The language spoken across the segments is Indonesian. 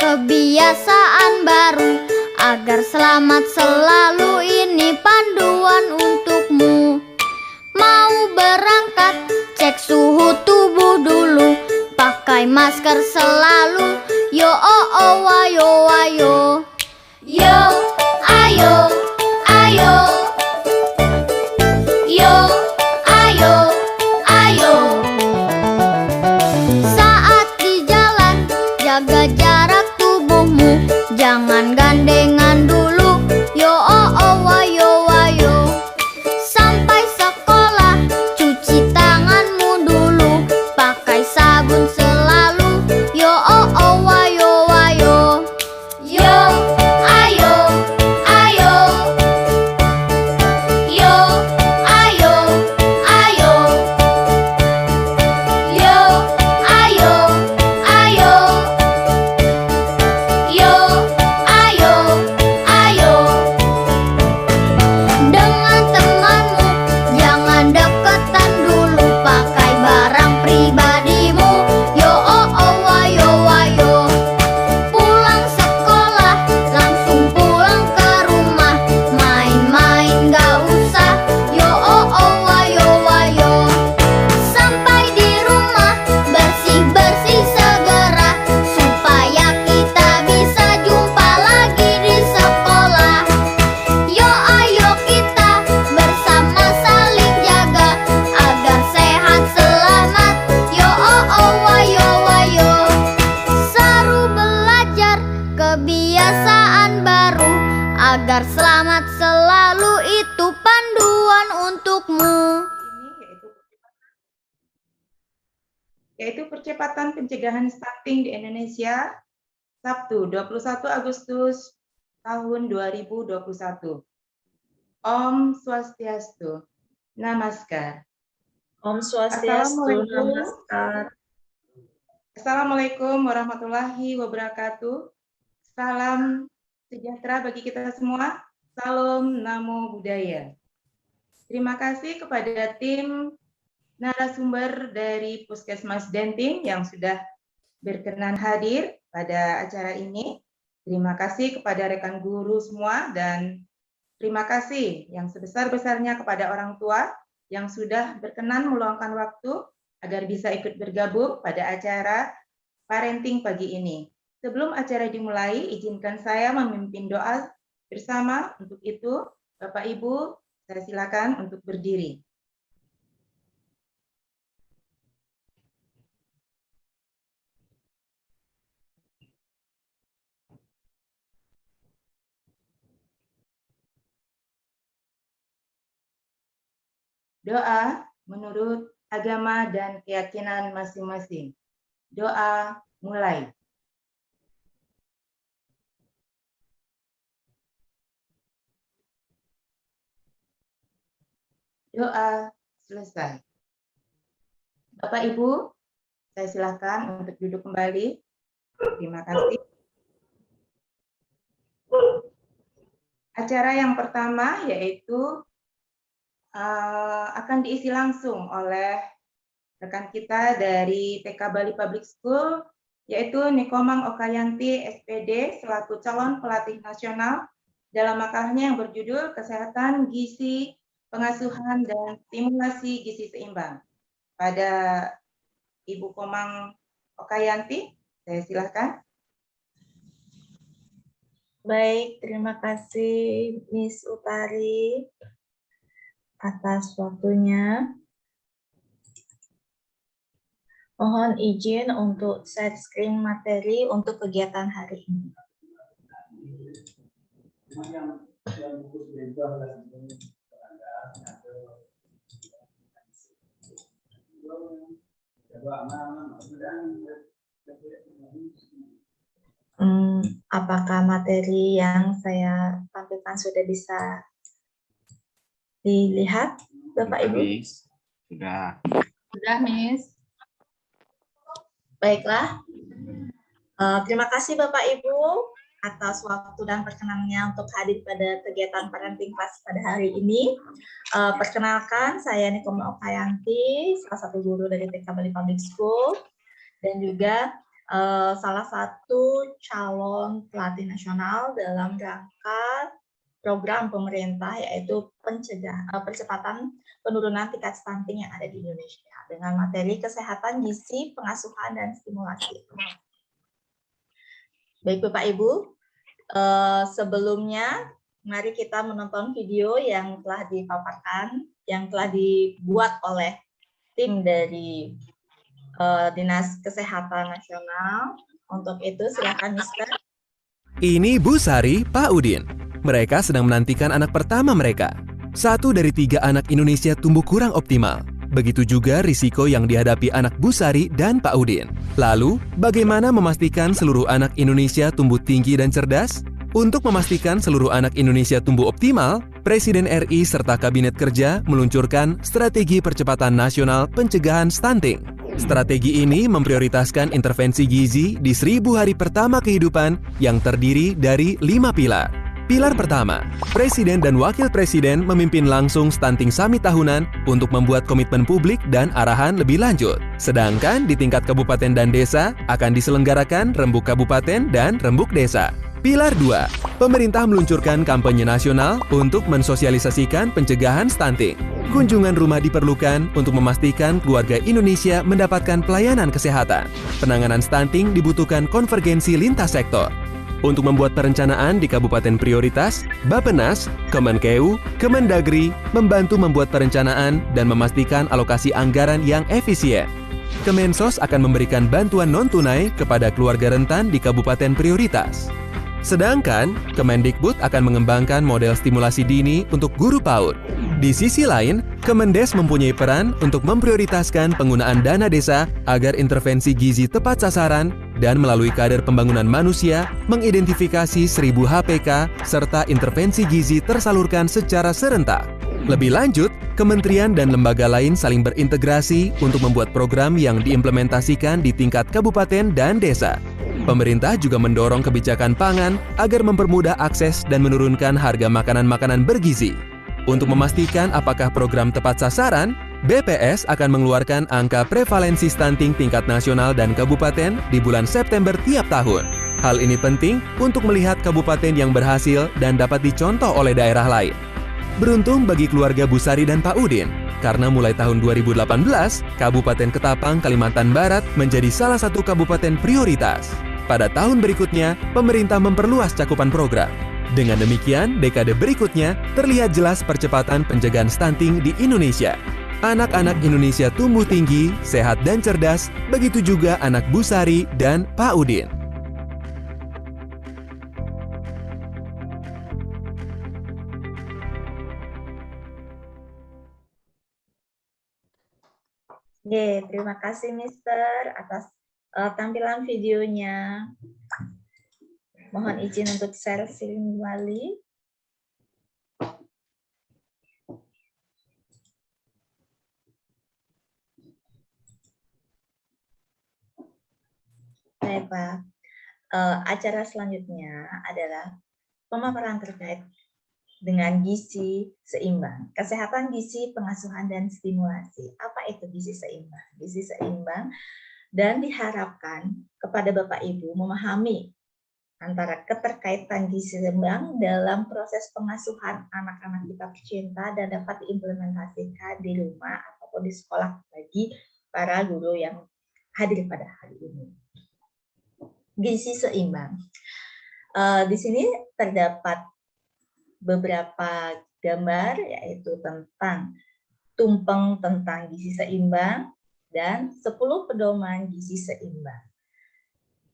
kebiasaan baru agar selamat selalu. Ini panduan untukmu. Mau berangkat, cek suhu tubuh dulu, pakai masker selalu. Yo oh oh wayo wayo. Yo ayo ayo. Yo ayo ayo. Saat di jalan, jaga jarak tubuhmu, jangan gandengan dulu. Yo oh oh wayo wayo. Sampai sekolah, cuci tanganmu dulu, pakai sabun selalu. Yo oh oh wayo wayo. Yo ayo ayo. Yo ayo ayo. Yo ayo ayo. Yo ayo ayo. Dengan temanmu jangan deketan dulu, pakai barang pribadimu. Yo oh oh wayo wayo. Pulang sekolah langsung pulang ke rumah, main-main gak usah. Yo oh oh wayo wayo. Sampai di rumah bersih-bersih segera, supaya kita bisa jumpa lagi di sekolah. Yo ayo kita bersama saling jaga, agar sehat selamat. Yo oh oh wayo wayo. Seru belajar kebiasaan baru agar selamat selalu. Itu panduan untukmu. Yaitu percepatan pencegahan stunting di Indonesia, Sabtu 21 Agustus tahun 2021. Om Swastiastu. Namaskar. Om Swastiastu, Assalamualaikum. namaskar. Assalamualaikum warahmatullahi wabarakatuh. Salam sejahtera bagi kita semua. Salam Namo Buddhaya. Terima kasih kepada tim narasumber dari Puskesmas Denting yang sudah berkenan hadir pada acara ini. Terima kasih kepada rekan guru semua, dan terima kasih yang sebesar-besarnya kepada orang tua yang sudah berkenan meluangkan waktu agar bisa ikut bergabung pada acara parenting pagi ini. Sebelum acara dimulai, izinkan saya memimpin doa bersama. Untuk itu, Bapak Ibu, saya silakan untuk berdiri. Doa menurut agama dan keyakinan masing-masing. Doa mulai. Doa selesai. Bapak Ibu, saya silakan untuk duduk kembali. Terima kasih. Acara yang pertama yaitu akan diisi langsung oleh rekan kita dari TK Bali Public School, yaitu Nikomang Okayanti SPD selaku calon pelatih nasional dalam makalnya yang berjudul Kesehatan Gizi, Pengasuhan dan Stimulasi Gizi Seimbang. Pada Ibu Komang Okayanti, saya silakan. Baik, terima kasih Miss Utari atas waktunya. Mohon izin untuk share screen materi untuk kegiatan hari ini. Apakah materi yang saya tampilkan sudah bisa dilihat, Bapak Ibu? Sudah. Sudah, Miss. Baiklah. Terima kasih Bapak Ibu atas waktu dan perkenannya untuk hadir pada kegiatan parenting class pada hari ini. Perkenalkan, saya Nikomang Okayanti, salah satu guru dari TK Bali Public School, dan juga salah satu calon pelatih nasional dalam rangka program pemerintah yaitu percepatan penurunan tingkat stunting yang ada di Indonesia dengan materi kesehatan, gizi, pengasuhan, dan stimulasi. Baik Bapak Ibu, sebelumnya mari kita menonton video yang telah dipaparkan, yang telah dibuat oleh tim dari Dinas Kesehatan Nasional. Untuk itu silakan Mister. Ini Bu Sari, Pak Udin. Mereka sedang menantikan anak pertama mereka. 1 dari 3 anak Indonesia tumbuh kurang optimal. Begitu juga risiko yang dihadapi anak Bu Sari dan Pak Udin. Lalu, bagaimana memastikan seluruh anak Indonesia tumbuh tinggi dan cerdas? Untuk memastikan seluruh anak Indonesia tumbuh optimal, Presiden RI serta Kabinet Kerja meluncurkan Strategi Percepatan Nasional Pencegahan Stunting. Strategi ini memprioritaskan intervensi gizi di 1000 hari pertama kehidupan yang terdiri dari 5 pilar. Pilar pertama, Presiden dan Wakil Presiden memimpin langsung Stunting Summit tahunan untuk membuat komitmen publik dan arahan lebih lanjut. Sedangkan di tingkat kabupaten dan desa akan diselenggarakan Rembuk Kabupaten dan Rembuk Desa. Pilar 2, pemerintah meluncurkan kampanye nasional untuk mensosialisasikan pencegahan stunting. Kunjungan rumah diperlukan untuk memastikan keluarga Indonesia mendapatkan pelayanan kesehatan. Penanganan stunting dibutuhkan konvergensi lintas sektor. Untuk membuat perencanaan di kabupaten prioritas, Bappenas, Kemenkeu, Kemendagri membantu membuat perencanaan dan memastikan alokasi anggaran yang efisien. Kemensos akan memberikan bantuan non-tunai kepada keluarga rentan di kabupaten prioritas. Sedangkan, Kemendikbud akan mengembangkan model stimulasi dini untuk guru PAUD. Di sisi lain, Kemendes mempunyai peran untuk memprioritaskan penggunaan dana desa agar intervensi gizi tepat sasaran dan melalui kader pembangunan manusia mengidentifikasi 1000 HPK serta intervensi gizi tersalurkan secara serentak. Lebih lanjut, kementerian dan lembaga lain saling berintegrasi untuk membuat program yang diimplementasikan di tingkat kabupaten dan desa. Pemerintah juga mendorong kebijakan pangan agar mempermudah akses dan menurunkan harga makanan-makanan bergizi. Untuk memastikan apakah program tepat sasaran, BPS akan mengeluarkan angka prevalensi stunting tingkat nasional dan kabupaten di bulan September tiap tahun. Hal ini penting untuk melihat kabupaten yang berhasil dan dapat dicontoh oleh daerah lain. Beruntung bagi keluarga Bu Sari dan Pak Udin, karena mulai tahun 2018, Kabupaten Ketapang, Kalimantan Barat menjadi salah satu kabupaten prioritas. Pada tahun berikutnya, pemerintah memperluas cakupan program. Dengan demikian, dekade berikutnya terlihat jelas percepatan pencegahan stunting di Indonesia. Anak-anak Indonesia tumbuh tinggi, sehat dan cerdas, begitu juga anak Bu Sari dan Pak Udin. Terima kasih Mister atas tampilan videonya. Mohon izin untuk share screen kembali. Baik Pak, acara selanjutnya adalah pemaparan terkait dengan gizi seimbang, kesehatan gizi, pengasuhan, dan stimulasi. Apa itu gizi seimbang? Gizi seimbang dan diharapkan kepada Bapak Ibu memahami antara keterkaitan gizi seimbang dalam proses pengasuhan anak-anak kita tercinta dan dapat diimplementasikan di rumah ataupun di sekolah bagi para guru yang hadir pada hari ini. Gizi seimbang. Di sini terdapat beberapa gambar, yaitu tentang tumpeng tentang gizi seimbang dan 10 pedoman gizi seimbang.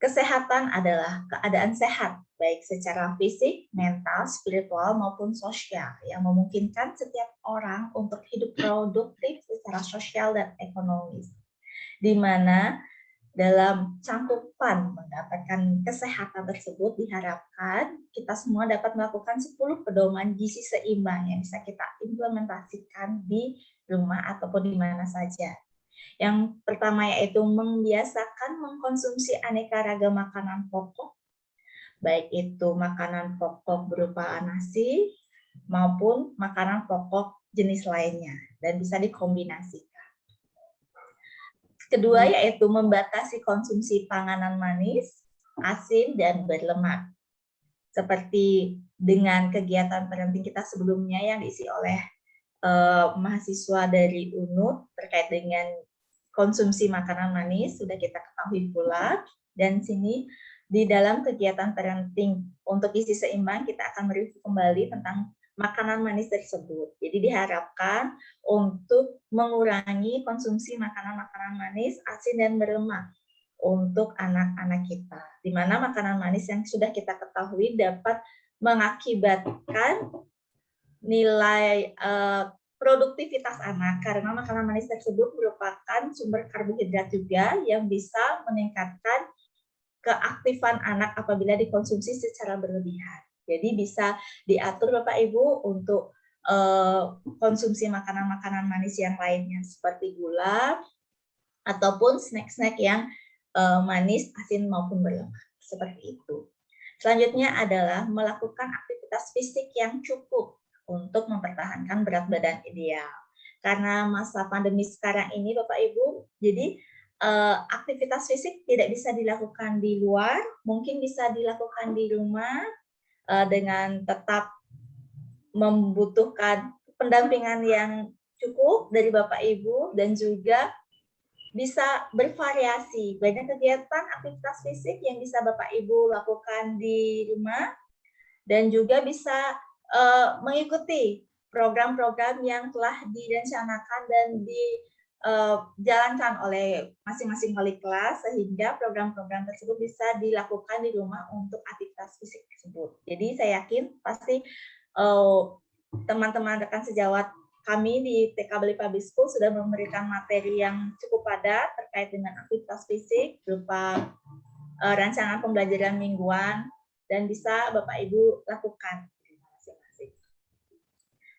Kesehatan adalah keadaan sehat, baik secara fisik, mental, spiritual, maupun sosial, yang memungkinkan setiap orang untuk hidup produktif secara sosial dan ekonomis. Di mana dalam cangkupan mendapatkan kesehatan tersebut diharapkan kita semua dapat melakukan 10 pedoman gizi seimbang yang bisa kita implementasikan di rumah ataupun di mana saja. Yang pertama yaitu membiasakan mengkonsumsi aneka ragam makanan pokok, baik itu makanan pokok berupa nasi maupun makanan pokok jenis lainnya, dan bisa dikombinasikan. Kedua yaitu membatasi konsumsi panganan manis, asin, dan berlemak. Seperti dengan kegiatan parenting kita sebelumnya yang diisi oleh mahasiswa dari UNUD terkait dengan konsumsi makanan manis, sudah kita ketahui pula. Dan sini di dalam kegiatan parenting untuk gizi seimbang kita akan mereview kembali tentang makanan manis tersebut. Jadi diharapkan untuk mengurangi konsumsi makanan-makanan manis, asin, dan berlemak untuk anak-anak kita. Di mana makanan manis yang sudah kita ketahui dapat mengakibatkan nilai produktivitas anak, karena makanan manis tersebut merupakan sumber karbohidrat juga yang bisa meningkatkan keaktifan anak apabila dikonsumsi secara berlebihan. Jadi bisa diatur Bapak Ibu untuk konsumsi makanan-makanan manis yang lainnya seperti gula ataupun snack-snack yang manis, asin maupun berlemak. Seperti itu. Selanjutnya adalah melakukan aktivitas fisik yang cukup untuk mempertahankan berat badan ideal. Karena masa pandemi sekarang ini Bapak Ibu, jadi aktivitas fisik tidak bisa dilakukan di luar, mungkin bisa dilakukan di rumah dengan tetap membutuhkan pendampingan yang cukup dari Bapak Ibu dan juga bisa bervariasi. Banyak kegiatan aktivitas fisik yang bisa Bapak Ibu lakukan di rumah dan juga bisa mengikuti program-program yang telah direncanakan dan dijalankan oleh masing-masing wali kelas sehingga program-program tersebut bisa dilakukan di rumah untuk aktivitas fisik tersebut. Jadi saya yakin pasti teman-teman rekan sejawat kami di TK Belipa School sudah memberikan materi yang cukup padat terkait dengan aktivitas fisik berupa rancangan pembelajaran mingguan dan bisa Bapak Ibu lakukan.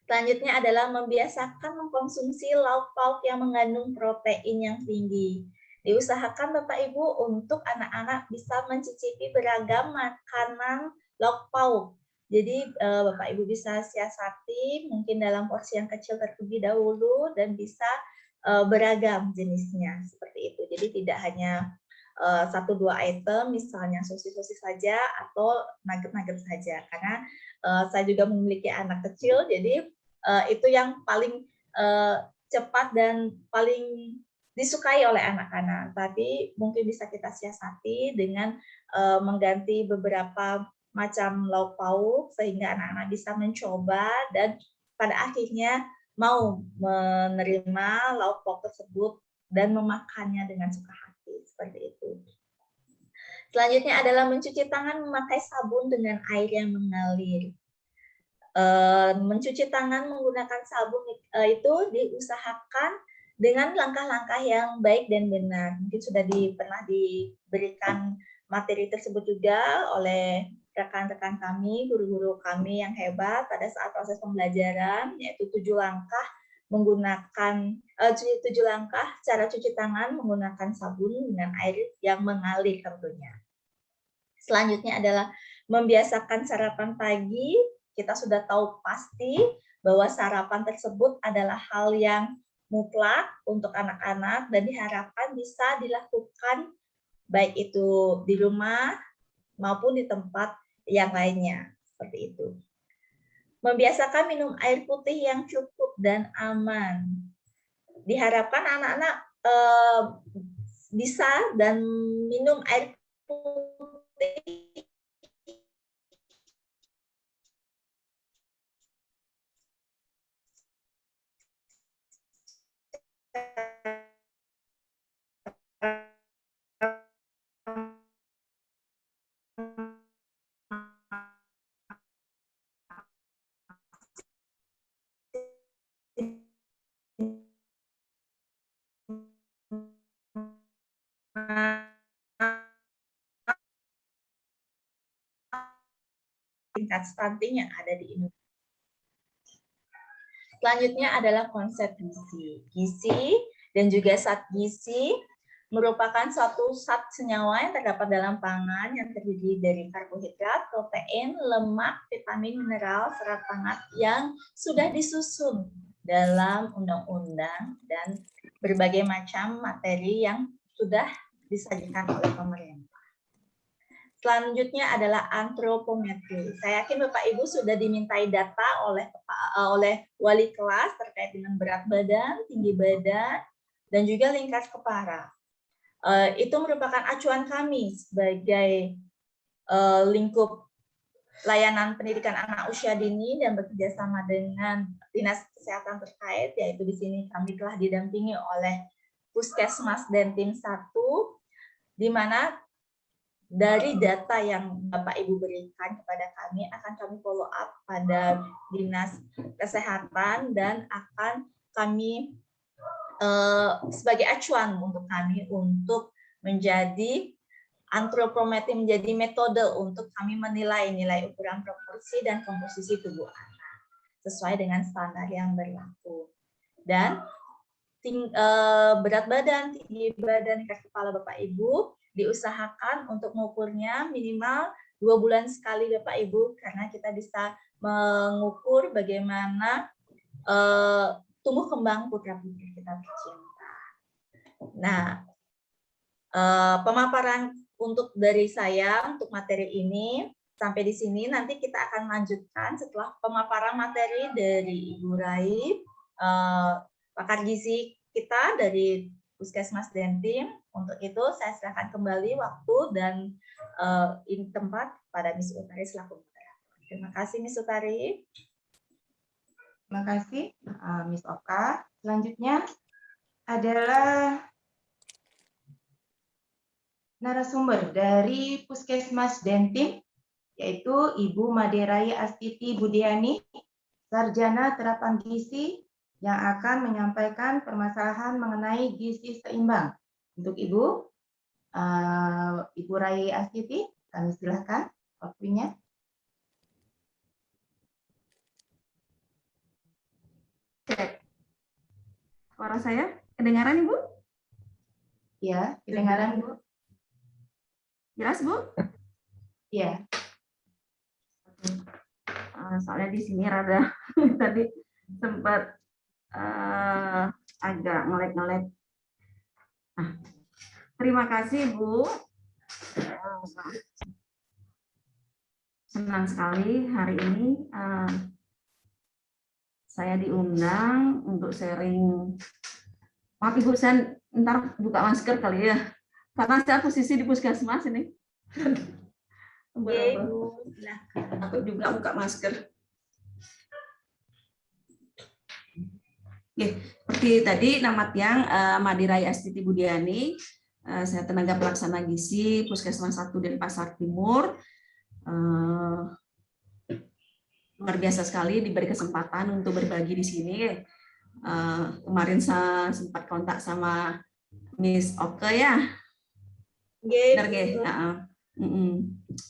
Selanjutnya adalah membiasakan mengkonsumsi lauk pauk yang mengandung protein yang tinggi. Diusahakan Bapak Ibu untuk anak-anak bisa mencicipi beragam makanan lauk pauk. Jadi Bapak Ibu bisa siasati mungkin dalam porsi yang kecil terlebih dahulu dan bisa beragam jenisnya seperti itu. Jadi tidak hanya 1-2 item, misalnya sosis-sosis saja atau nugget-nugget saja. Karena saya juga memiliki anak kecil, jadi itu yang paling cepat dan paling disukai oleh anak-anak. Tapi mungkin bisa kita siasati dengan mengganti beberapa macam lauk pauk sehingga anak-anak bisa mencoba dan pada akhirnya mau menerima lauk pauk tersebut dan memakannya dengan suka hati seperti itu. Selanjutnya adalah mencuci tangan memakai sabun dengan air yang mengalir. Mencuci tangan menggunakan sabun itu diusahakan dengan langkah-langkah yang baik dan benar. Mungkin sudah pernah diberikan materi tersebut juga oleh rekan-rekan kami, guru-guru kami yang hebat pada saat proses pembelajaran, yaitu 7 langkah menggunakan 7 langkah cara cuci tangan menggunakan sabun dengan air yang mengalir tentunya. Selanjutnya adalah membiasakan sarapan pagi. Kita sudah tahu pasti bahwa sarapan tersebut adalah hal yang mutlak untuk anak-anak dan diharapkan bisa dilakukan baik itu di rumah maupun di tempat yang lainnya, seperti itu. Membiasakan minum air putih yang cukup dan aman. Diharapkan anak-anak bisa dan minum air putih tingkat stunting yang ada di Indonesia. Selanjutnya adalah konsep gizi. Gizi dan juga zat gizi merupakan suatu zat senyawa yang terdapat dalam pangan yang terdiri dari karbohidrat, protein, lemak, vitamin, mineral, serat pangan yang sudah disusun dalam undang-undang dan berbagai macam materi yang sudah disajikan oleh pemerintah. Selanjutnya adalah antropometri. Saya yakin Bapak Ibu sudah dimintai data oleh wali kelas terkait dengan berat badan, tinggi badan, dan juga lingkar kepala. Itu merupakan acuan kami sebagai lingkup layanan pendidikan anak usia dini dan bekerjasama dengan dinas kesehatan terkait, yaitu di sini kami telah didampingi oleh Puskesmas dan tim 1, di mana dari data yang Bapak Ibu berikan kepada kami akan kami follow up pada dinas kesehatan dan akan kami sebagai acuan untuk kami untuk menjadi antropometri, menjadi metode untuk kami menilai nilai ukuran proporsi dan komposisi tubuh anak sesuai dengan standar yang berlaku. Dan berat badan, tinggi badan, lingkar kepala Bapak Ibu diusahakan untuk mengukurnya minimal 2 bulan sekali Bapak Ibu, karena kita bisa mengukur bagaimana tumbuh kembang putra-putri kita tercinta. Nah, pemaparan untuk dari saya untuk materi ini sampai di sini. Nanti kita akan lanjutkan setelah pemaparan materi dari Ibu Raib, pakar gizi kita dari Puskesmas dan tim. Untuk itu saya serahkan kembali waktu dan ini tempat pada Miss Utari selaku moderator. Terima kasih Miss Utari. Terima kasih Miss Oka. Selanjutnya adalah narasumber dari Puskesmas dan tim, yaitu Ibu Maderai Astiti Budiani, Sarjana Terapan Gizi, yang akan menyampaikan permasalahan mengenai gizi seimbang. Untuk Ibu, Ibu Rai Astiti, kami silakan waktunya. Cek. Suara saya kedengaran, Ibu? Ya, kedengaran, Bu. Jelas, Bu? Ya. Soalnya di sini rada tadi sempat agak ngelek-ngelek. Nah, terima kasih, Bu. Senang sekali hari ini saya diundang untuk sharing. Maaf Ibu, saya ntar buka masker kali ya, karena saya posisi di Puskesmas ini. Aku juga buka masker. Oke, seperti tadi nama tiang Maderai Astiti Budiani, saya tenaga pelaksana gizi Puskesmas 1 Denpasar Timur. Luar biasa sekali diberi kesempatan untuk berbagi di sini. Kemarin saya sempat kontak sama Miss Oke ya. Benar nggih?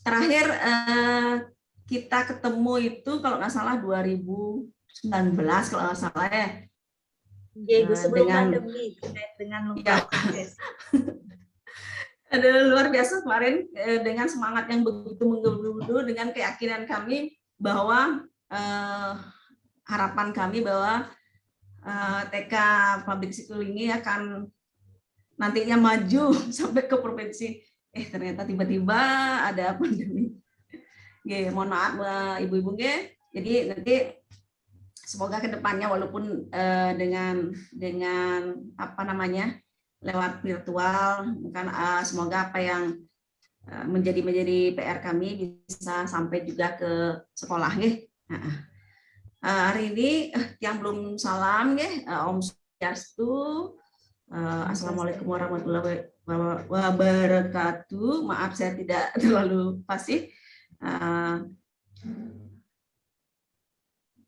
Terakhir kita ketemu itu kalau nggak salah 2019 kalau nggak salah ya. Ibu sebelum pandemi dengan ya. Ada luar biasa kemarin dengan semangat yang begitu menggebu-gebu, dengan keyakinan kami bahwa harapan kami bahwa TK Public School ini akan nantinya maju sampai ke provinsi. Ternyata tiba-tiba ada pandemi. Mohon maaf ibu-ibu. Jadi nanti semoga kedepannya walaupun dengan apa namanya lewat virtual, bukan semoga apa yang menjadi PR kami bisa sampai juga ke sekolah hari ini yang belum salam Om Swastiastu, Assalamualaikum warahmatullahi wabarakatuh. Maaf saya tidak terlalu fasih.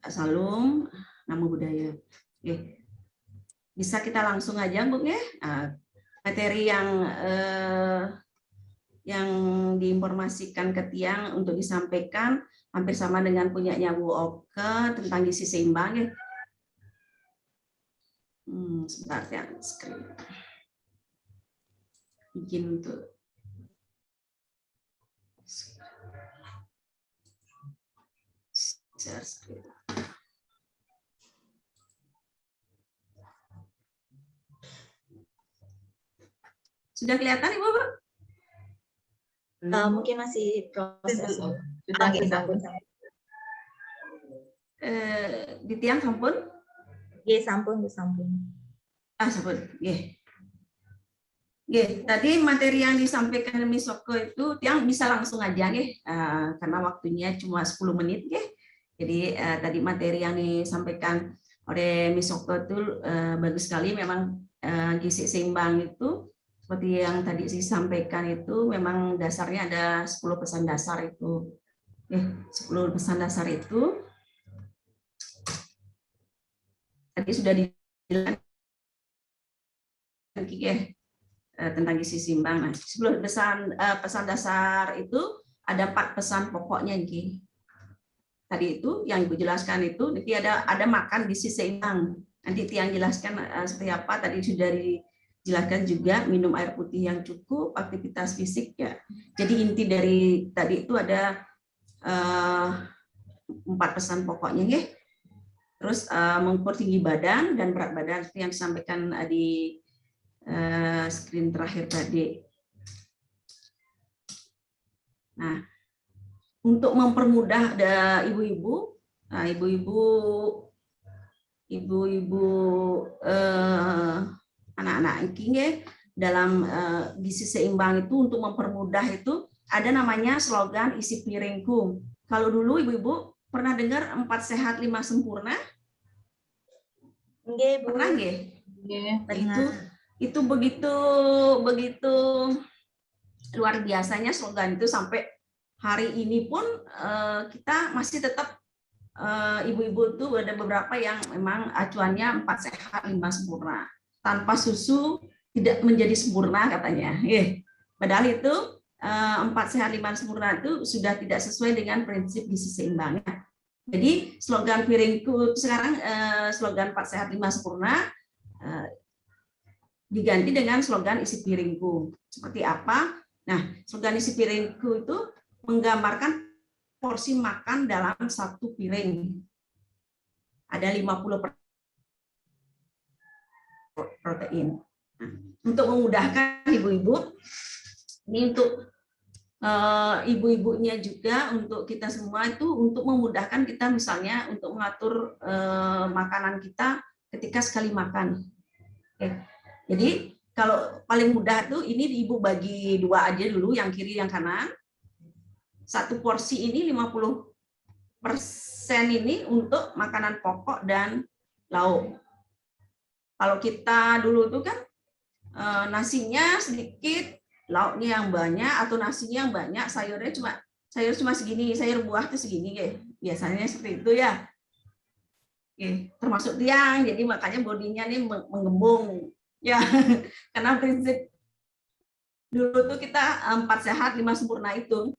Salam, namo buddhaya. Bisa kita langsung aja Bu materi yang diinformasikan ke tiang untuk disampaikan hampir sama dengan punyanya Bu Oke tentang gizi seimbang sebentar ya, screen. Izin untuk share screen. Sudah kelihatan Ibu? Mungkin masih proses. Sudah, Oke, sudah. sampun. Di tiang sampun? Oke, sampun, sampun. Sampun. Tadi materi yang disampaikan Miss Soko itu tiang bisa langsung aja karena waktunya cuma 10 menit Jadi tadi materi yang disampaikan oleh Miss Soko itu bagus sekali. Memang gizi seimbang itu seperti yang tadi disampaikan itu memang dasarnya ada 10 pesan dasar itu. 10 pesan dasar itu tadi sudah dijelaskan tentang gizi seimbang. Nah, 10 pesan dasar itu ada 4 pesan pokoknya Tadi itu yang Ibu jelaskan itu nanti ada makan gizi seimbang. Nanti Tiang jelaskan seperti apa. Tadi sudah dijelaskan juga minum air putih yang cukup, aktivitas fisik ya. Jadi inti dari tadi itu ada 4 pesan pokoknya Terus mengukur tinggi badan dan berat badan seperti yang disampaikan di screen terakhir tadi. Nah, untuk mempermudah ibu-ibu, anak-anak dalam gizi seimbang itu untuk mempermudah itu ada namanya slogan isi piringku. Kalau dulu ibu-ibu pernah dengar 4 sehat 5 sempurna? Nggih, Bu. Pernah nggih? Itu begitu luar biasanya slogan itu sampai hari ini pun kita masih tetap ibu-ibu itu ada beberapa yang memang acuannya 4 sehat 5 sempurna. Tanpa susu tidak menjadi sempurna katanya. Padahal itu 4 sehat 5 sempurna itu sudah tidak sesuai dengan prinsip gizi seimbangnya. Jadi slogan piringku sekarang slogan 4 sehat 5 sempurna diganti dengan slogan isi piringku. Seperti apa? Nah, slogan isi piringku itu menggambarkan porsi makan dalam satu piring. Ada 50% protein. Nah, untuk memudahkan ibu-ibu, ini untuk ibu-ibunya juga, untuk kita semua itu untuk memudahkan kita misalnya untuk mengatur makanan kita ketika sekali makan. Jadi kalau paling mudah tuh ini ibu bagi 2 aja dulu, yang kiri yang kanan. Satu porsi ini 50% ini untuk makanan pokok dan lauk. Kalau kita dulu tuh kan nasinya sedikit, lauknya yang banyak, atau nasinya yang banyak, sayur cuma segini, sayur buah tuh segini biasanya seperti itu ya. Termasuk tiang, jadi makanya bodinya nih menggembung ya, karena prinsip dulu tuh kita 4 sehat 5 sempurna itu,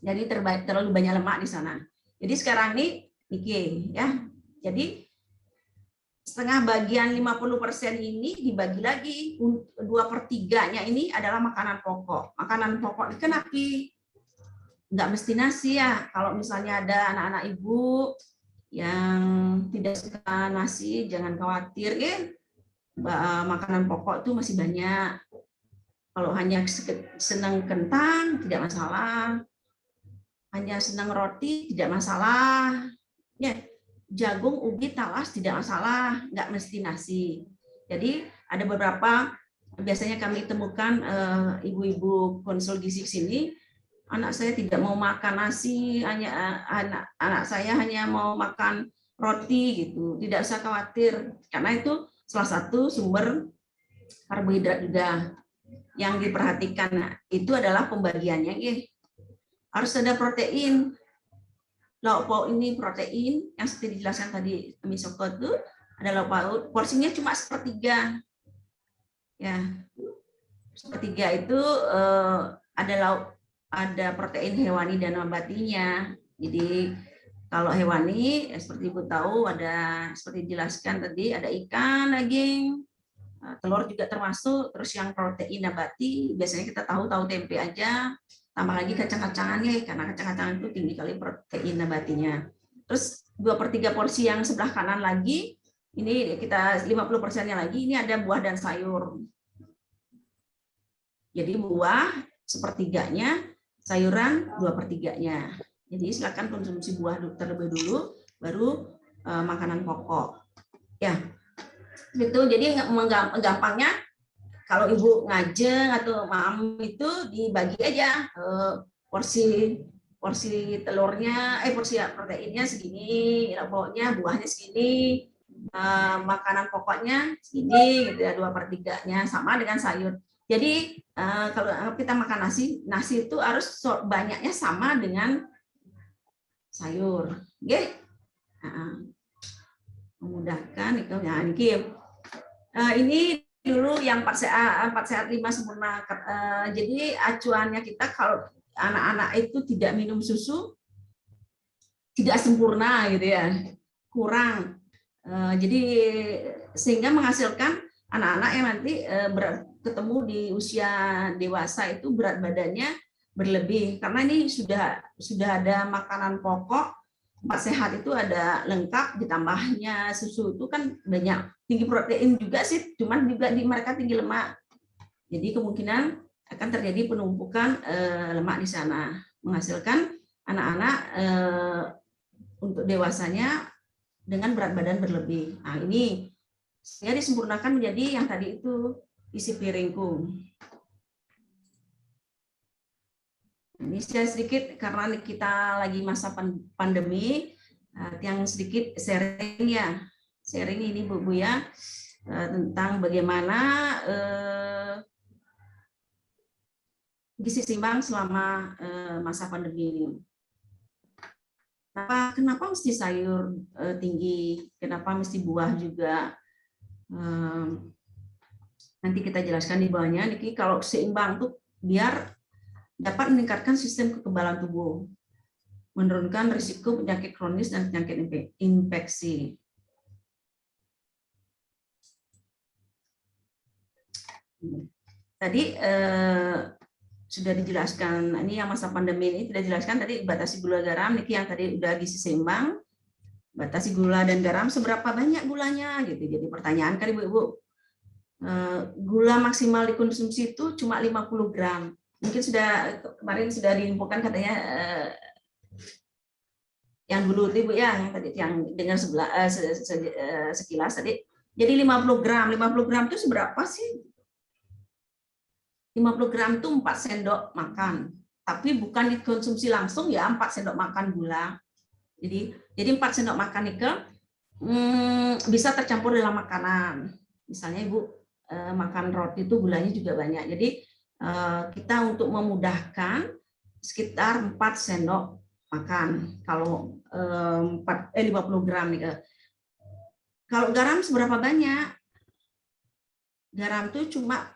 jadi terlalu banyak lemak di sana. Jadi sekarang nih ya, jadi setengah bagian 50% ini dibagi lagi, 2/3-nya ini adalah makanan pokok. Makanan pokok kan nggak mesti nasi ya. Kalau misalnya ada anak-anak ibu yang tidak suka nasi, jangan khawatir makanan pokok itu masih banyak. Kalau hanya senang kentang tidak masalah, hanya senang roti tidak masalah, jagung, ubi, talas tidak masalah, nggak mesti nasi. Jadi ada beberapa biasanya kami temukan ibu-ibu konsul gizi sini, anak saya tidak mau makan nasi, hanya anak saya hanya mau makan roti gitu. Tidak usah khawatir karena itu salah satu sumber karbohidrat juga yang diperhatikan. Nah, itu adalah pembagiannya, harus ada protein. Lauk pauk ini protein yang seperti dijelaskan tadi Miss Soko itu ada lauk pauk, porsinya cuma 1/3. Ya, 1/3 itu ada protein hewani dan nabatinya. Jadi kalau hewani seperti Ibu tahu ada seperti dijelaskan tadi ada ikan, daging, telur juga termasuk. Terus yang protein nabati biasanya kita tahu tempe aja, tambah lagi kacang-kacangannya karena kacang-kacangan itu tinggi kali protein nabatinya. Terus 2/3 porsi yang sebelah kanan lagi ini kita 50%-nya lagi ini ada buah dan sayur. Jadi buah sepertiganya, sayuran 2/3-nya. Jadi silakan konsumsi buah terlebih dulu, baru makanan pokok. Ya, itu jadi gampangnya kalau ibu ngajeng atau mam itu dibagi aja porsi telurnya, porsi proteinnya segini, pokoknya buahnya segini, makanan pokoknya segini, gitu ya, 2/3-nya sama dengan sayur. Jadi kalau kita makan nasi itu harus banyaknya sama dengan sayur, oke? Memudahkan itu ya, ini dulu yang 4 sehat 5 sempurna. Jadi acuannya kita kalau anak-anak itu tidak minum susu tidak sempurna gitu ya, kurang. Jadi sehingga menghasilkan anak-anak yang nanti ketemu di usia dewasa itu berat badannya berlebih, karena ini sudah ada makanan pokok 4 sehat itu ada lengkap, ditambahnya susu itu kan banyak, tinggi protein juga sih, cuman juga di mereka tinggi lemak. Jadi kemungkinan akan terjadi penumpukan lemak di sana, menghasilkan anak-anak untuk dewasanya dengan berat badan berlebih. Nah, ini sehingga disempurnakan menjadi yang tadi itu isi piringku. Ini saya sedikit karena kita lagi masa pandemi, yang sedikit sharing ya, sharing ini Bu ya, tentang bagaimana gizi seimbang selama masa pandemi ini. Kenapa mesti sayur tinggi? Kenapa mesti buah juga? Nanti kita jelaskan di bawahnya. Niki kalau seimbang tuh biar dapat meningkatkan sistem kekebalan tubuh, menurunkan risiko penyakit kronis dan penyakit infeksi. Tadi sudah dijelaskan, ini yang masa pandemi ini sudah dijelaskan tadi, batasi gula garam, ini yang tadi udah gizi seimbang, batasi gula dan garam, seberapa banyak gulanya gitu. Jadi pertanyaan kan Ibu-ibu, gula maksimal dikonsumsi itu cuma 50 gram. Mungkin kemarin sudah diinfokan katanya yang dulu Ibu ya, yang tadi yang dengar sekilas tadi. Jadi 50 gram itu seberapa sih? 50 gram itu 4 sendok makan. Tapi bukan dikonsumsi langsung ya, 4 sendok makan gula. Jadi 4 sendok makan itu bisa tercampur dalam makanan. Misalnya Ibu makan roti itu gulanya juga banyak. Jadi kita untuk memudahkan sekitar 4 sendok makan kalau 50 gram nih. Kalau garam seberapa banyak? Garam itu cuma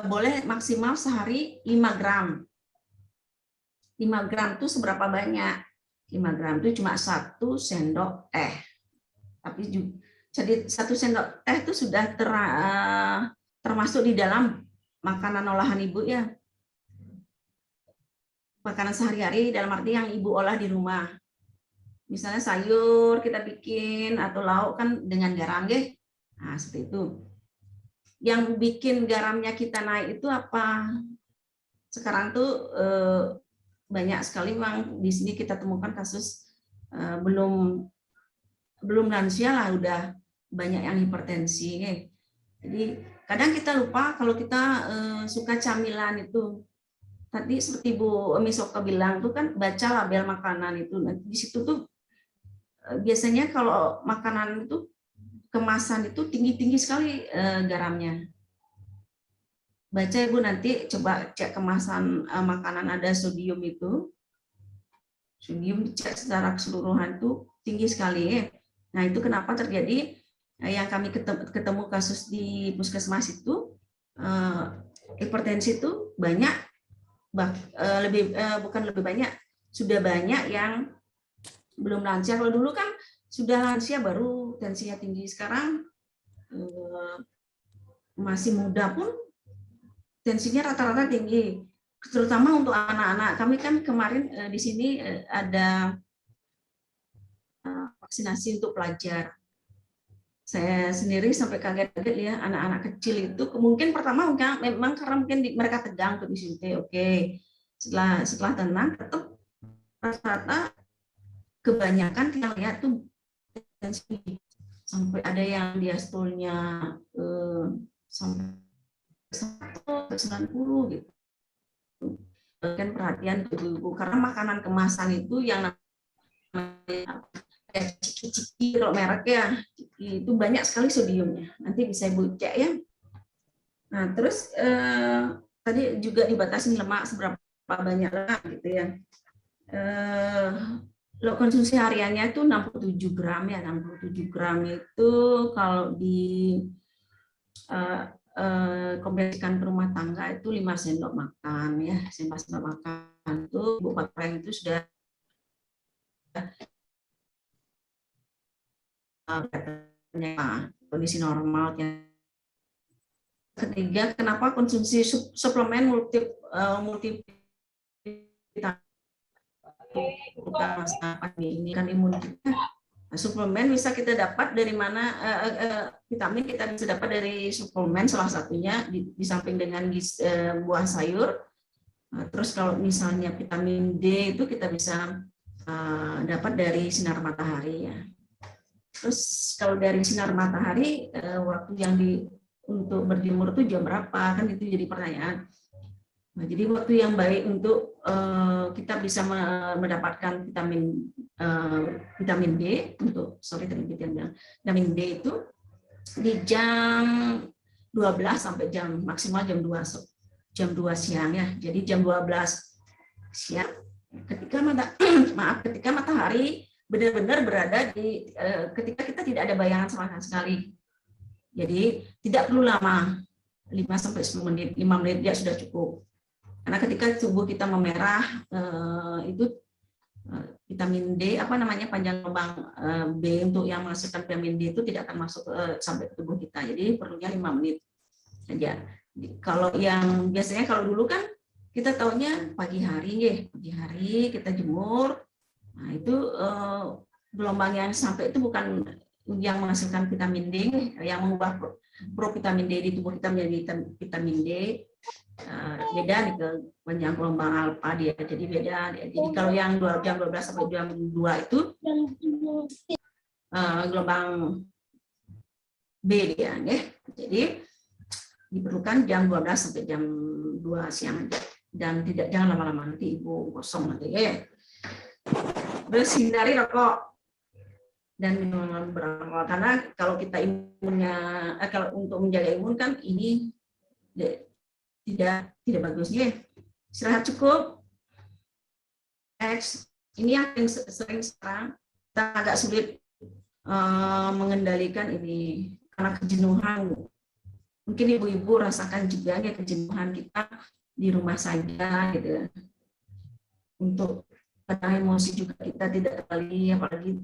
boleh maksimal sehari 5 gram. 5 gram itu seberapa banyak? 5 gram itu cuma 1 sendok teh. Tapi jadi 1 sendok teh itu sudah termasuk di dalam makanan olahan Ibu ya. Makanan sehari-hari dalam arti yang Ibu olah di rumah. Misalnya sayur kita bikin atau lauk kan dengan garam ya. Nah, seperti itu. Yang bikin garamnya kita naik itu apa? Sekarang tuh banyak sekali memang di sini kita temukan kasus belum lansia lah udah banyak yang hipertensi. Jadi kadang kita lupa kalau kita suka camilan itu. Tadi seperti Bu Misoka bilang tuh kan baca label makanan itu. Nah, di situ tuh biasanya kalau makanan itu kemasan itu tinggi-tinggi sekali garamnya. Baca Ibu nanti coba cek kemasan makanan ada sodium itu. Sodium dicek secara keseluruhan itu tinggi sekali. Nah, itu kenapa terjadi yang kami ketemu kasus di puskesmas itu hipertensi itu banyak, bukan lebih banyak, sudah banyak yang belum lansia. Kalau dulu kan sudah lansia baru tensinya tinggi, sekarang masih muda pun tensinya rata-rata tinggi, terutama untuk anak-anak. Kami kan kemarin di sini ada vaksinasi untuk pelajar. Saya sendiri sampai kaget-kaget ya, anak-anak kecil itu mungkin pertama memang karena mungkin mereka tegang tuh disuntik. Oke. Setelah tenang tetap rata-rata kebanyakan kita lihat tuh sampai ada yang diastolnya sampai 90 gitu. Kan perhatian ibu-ibu karena makanan kemasan itu yang namanya ciki-ciki, kalau mereknya itu banyak sekali sodiumnya. Nanti bisa ibu cek ya. Nah terus tadi juga dibatasi lemak seberapa banyak lemak gitu ya. Lo konsumsi hariannya itu 67 gram ya, 67 gram itu kalau di konversikan ke rumah tangga itu 5 sendok makan ya, 5 sendok makan itu ibu bapak itu sudah kondisi normal. Ketiga, kenapa konsumsi suplemen multivitamin ini kan imun kita. Suplemen bisa kita dapat dari mana? Vitamin kita bisa dapat dari suplemen, salah satunya di samping dengan buah sayur. Terus kalau misalnya vitamin D itu kita bisa dapat dari sinar matahari ya. Terus kalau dari sinar matahari waktu yang untuk berjemur itu jam berapa, kan itu jadi pertanyaan. Nah, jadi waktu yang baik untuk kita bisa mendapatkan vitamin D untuk vitamin D itu di jam 12 sampai maksimal jam 2 siang ya. Jadi jam 12 siang ketika matahari benar-benar berada ketika kita tidak ada bayangan sama sekali. Jadi tidak perlu lama, 5 sampai 10 menit, 5 menit dia sudah cukup. Karena ketika tubuh kita memerah itu vitamin D panjang lubang B untuk yang menghasilkan vitamin D itu tidak akan masuk sampai ke tubuh kita. Jadi perlunya 5 menit saja. Kalau yang biasanya kalau dulu kan kita tahunya pagi hari kita jemur. Nah, itu gelombang yang sampai itu bukan yang menghasilkan vitamin D, yang mengubah provitamin D di tubuh kita menjadi vitamin D. Beda nih ke panjang gelombang alfa dia, jadi beda. Jadi kalau yang jam 12 sampai jam 2 itu gelombang B dia, ya. Jadi diperlukan jam 12 sampai jam 2 siang aja, dan jangan lama-lama, nanti ibu kosong nanti ya. Terus hindari rokok dan minuman beralkohol, karena kalau kita imunnya kalau untuk menjaga imun kan ini tidak bagus ya. Istirahat cukup. Ini yang sering sekarang kita agak sulit mengendalikan ini karena kejenuhan. Mungkin ibu-ibu rasakan juga ya kejenuhan kita di rumah saja gitu. Untuk kadang emosi juga kita tidak terkali, apalagi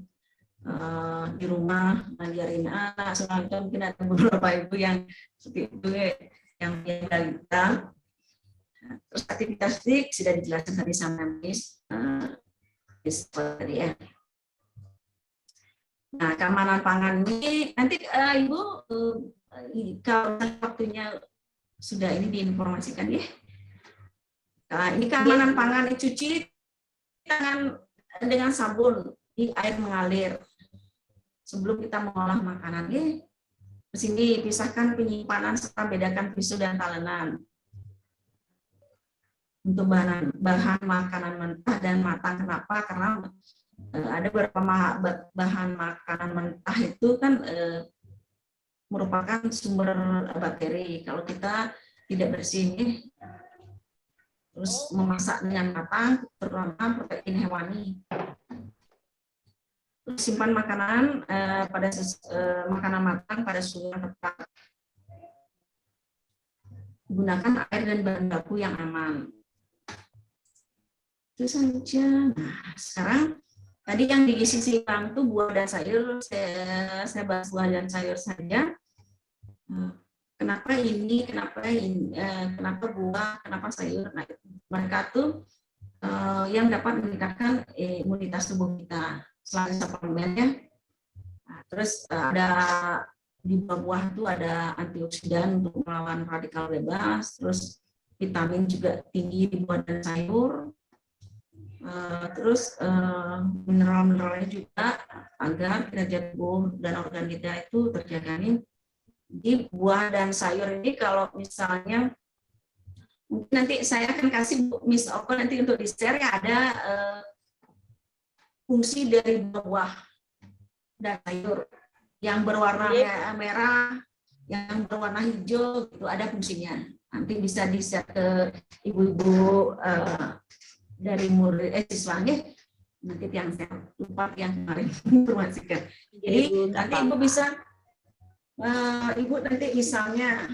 di rumah ngajarin anak, selanjutnya mungkin ada beberapa ibu yang seperti itu ya, yang kita. Terus aktivitas fisik sudah dijelaskan tadi sama Miss tadi ya. Nah, keamanan pangan ini nanti ibu kalau waktunya sudah ini diinformasikan ya. Nah, ini keamanan pangan, cuci tangan dengan sabun di air mengalir sebelum kita mengolah makanan ya. Di sini pisahkan penyimpanan serta bedakan tisu dan talenan. Untuk bahan makanan mentah dan matang, kenapa? Karena ada beberapa bahan makanan mentah itu kan merupakan sumber bakteri. Kalau kita tidak bersih terus memasak dengan matang, terutama protein hewani. Simpan makanan makanan matang pada suhu yang tepat. Gunakan air dan bahan baku yang aman. Itu saja. Nah, sekarang tadi yang di gizi seimbang itu buah dan sayur, saya bahas buah dan sayur saja. Kenapa ini, kenapa buah, kenapa sayur? Nah, mereka tuh yang dapat meningkatkan imunitas tubuh kita selain suplemennya. Nah, terus ada di buah-buah itu ada antioksidan untuk melawan radikal bebas, terus vitamin juga tinggi di buah dan sayur, terus mineral-mineralnya juga agar kinerja tubuh dan organ kita itu terjaga nih. Di buah dan sayur ini kalau misalnya mungkin nanti saya akan kasih Miss Oko nanti untuk di-share ya, ada fungsi dari buah dan sayur yang berwarna merah, yang berwarna hijau, itu ada fungsinya. Nanti bisa di-share ke ibu-ibu dari murid siswanya. Nanti yang saya lupa yang kemarin informasikan. Jadi nanti ibu bisa, ibu nanti misalnya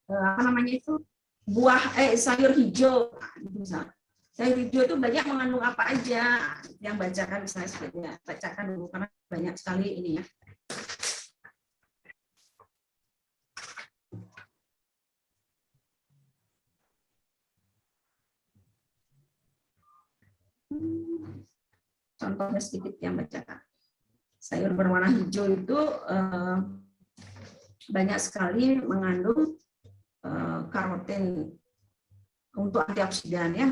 apa namanya itu buah sayur hijau, misalnya. Sayur hijau itu banyak mengandung apa aja, yang bacakan misalnya sebaiknya bacakan dulu karena banyak sekali ini ya. Contohnya sedikit yang bacakan. Sayur berwarna hijau itu banyak sekali mengandung karoten untuk antioksidan ya.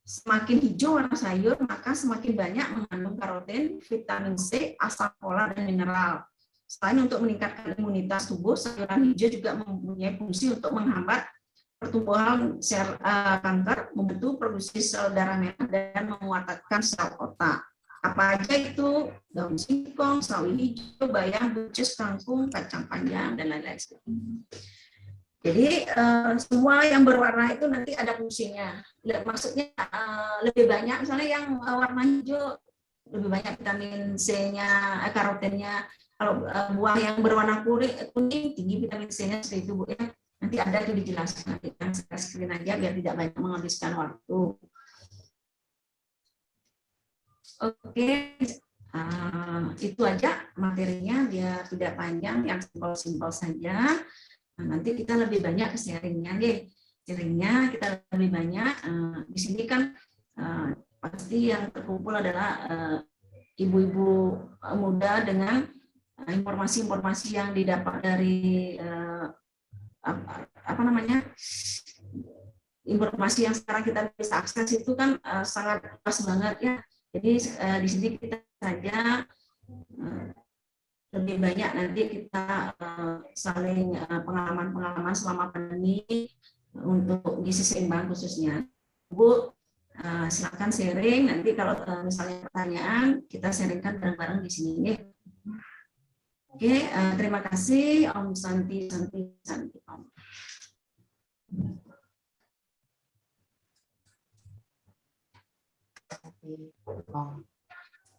Semakin hijau warna sayur, maka semakin banyak mengandung karoten, vitamin C, asam folat, dan mineral. Selain untuk meningkatkan imunitas tubuh, sayuran hijau juga mempunyai fungsi untuk menghambat pertumbuhan sel kanker, membantu produksi sel darah merah, dan menguatkan sel otak. Apa aja itu? Daun singkong, sawi hijau, bayam, buncis, kangkung, kacang panjang, dan lain-lain. Jadi semua yang berwarna itu nanti ada fungsinya. Maksudnya lebih banyak, misalnya yang warna hijau lebih banyak vitamin C-nya, karotennya. Kalau buah yang berwarna kuning tinggi vitamin C-nya seperti itu Bu ya. Nanti ada itu dijelaskan, nanti yang saya screen aja biar tidak banyak menghabiskan waktu. Oke, itu aja materinya biar tidak panjang, yang simpel-simpel saja. Nah, nanti kita lebih banyak ke sharingnya deh. Sharingnya kita lebih banyak. Di sini kan pasti yang terkumpul adalah ibu-ibu muda dengan informasi-informasi yang didapat dari apa namanya, informasi yang sekarang kita bisa akses itu kan sangat luas banget ya. Jadi di sini kita saja lebih banyak nanti kita saling pengalaman-pengalaman selama pandemi untuk gizi seimbang khususnya. Bu, silakan sharing. Nanti kalau misalnya pertanyaan kita sharingkan bareng-bareng di sini. Oke, terima kasih. Om Santi, Santi, Santi. Om.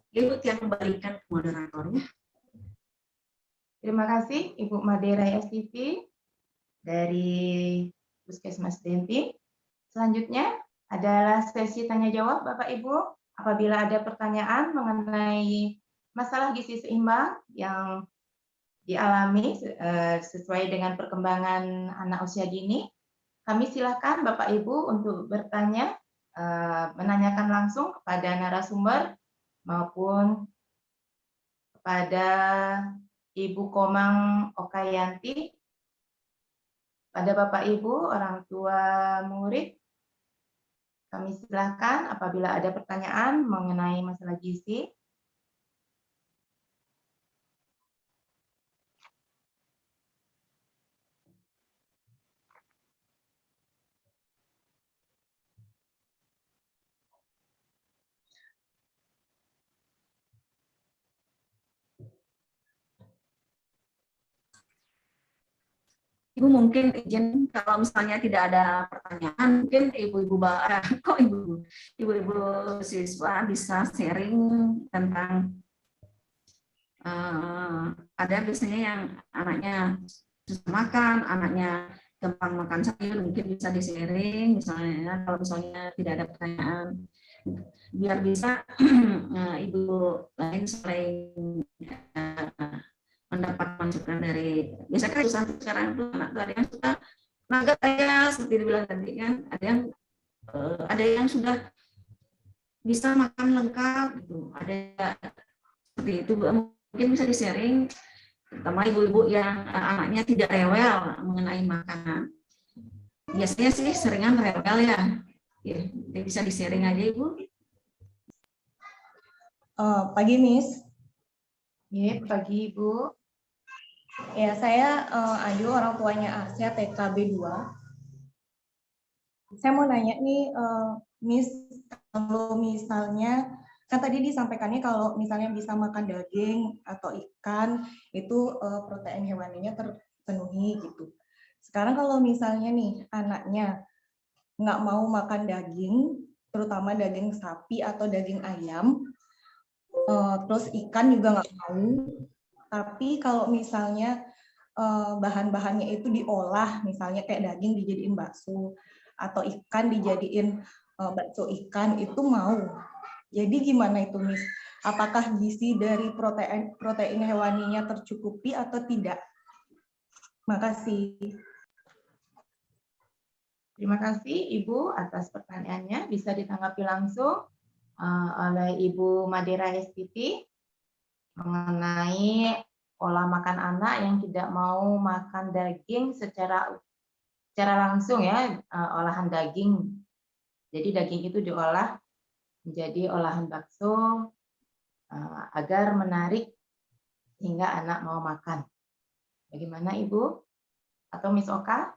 Ibu yang kembalikan ke moderatornya. Terima kasih Ibu Madera STV dari Puskesmas Denti. Selanjutnya adalah sesi tanya jawab Bapak Ibu. Apabila ada pertanyaan mengenai masalah gizi seimbang yang dialami sesuai dengan perkembangan anak usia dini, kami silakan Bapak Ibu untuk bertanya, menanyakan langsung kepada narasumber maupun kepada Ibu Komang Okayanti, pada Bapak Ibu orang tua murid. Kami silakan apabila ada pertanyaan mengenai masalah gizi. Ibu mungkin izin kalau misalnya tidak ada pertanyaan, mungkin ibu-ibu ibu-ibu siswa bisa sharing tentang ada biasanya yang anaknya susah makan, anaknya gampang makan sayur, mungkin bisa di-sharing misalnya kalau misalnya tidak ada pertanyaan, biar bisa ibu lain selain mendapat masukan dari, biasanya kan susah sekarang itu anak tuh ada yang suka nugget aja seperti dibilang tadi kan, ada yang sudah bisa makan lengkap gitu, ada seperti itu mungkin bisa di-sharing, terutama ibu-ibu yang anaknya tidak rewel mengenai makanan. Biasanya sih seringan rewel ya. Ya, bisa di-sharing aja Ibu. Pagi, Miss. Ya, pagi Ibu. Ya, saya Ayu, orang tuanya Asya, TKB 2. Saya mau nanya nih, Miss, kalau misalnya, kan tadi disampaikannya kalau misalnya bisa makan daging atau ikan, itu protein hewaninya terpenuhi gitu. Sekarang kalau misalnya nih, anaknya nggak mau makan daging, terutama daging sapi atau daging ayam, terus ikan juga nggak mau, tapi kalau misalnya bahan-bahannya itu diolah, misalnya kayak daging dijadiin bakso atau ikan dijadiin bakso ikan, itu mau. Jadi gimana itu, Miss? Apakah gizi dari protein hewaninya tercukupi atau tidak? Makasih. Terima kasih Ibu atas pertanyaannya. Bisa ditanggapi langsung oleh Ibu Madera SPP mengenai pola makan anak yang tidak mau makan daging secara langsung ya, olahan daging. Jadi daging itu diolah menjadi olahan bakso agar menarik sehingga anak mau makan. Bagaimana Ibu? Atau Miss Oka?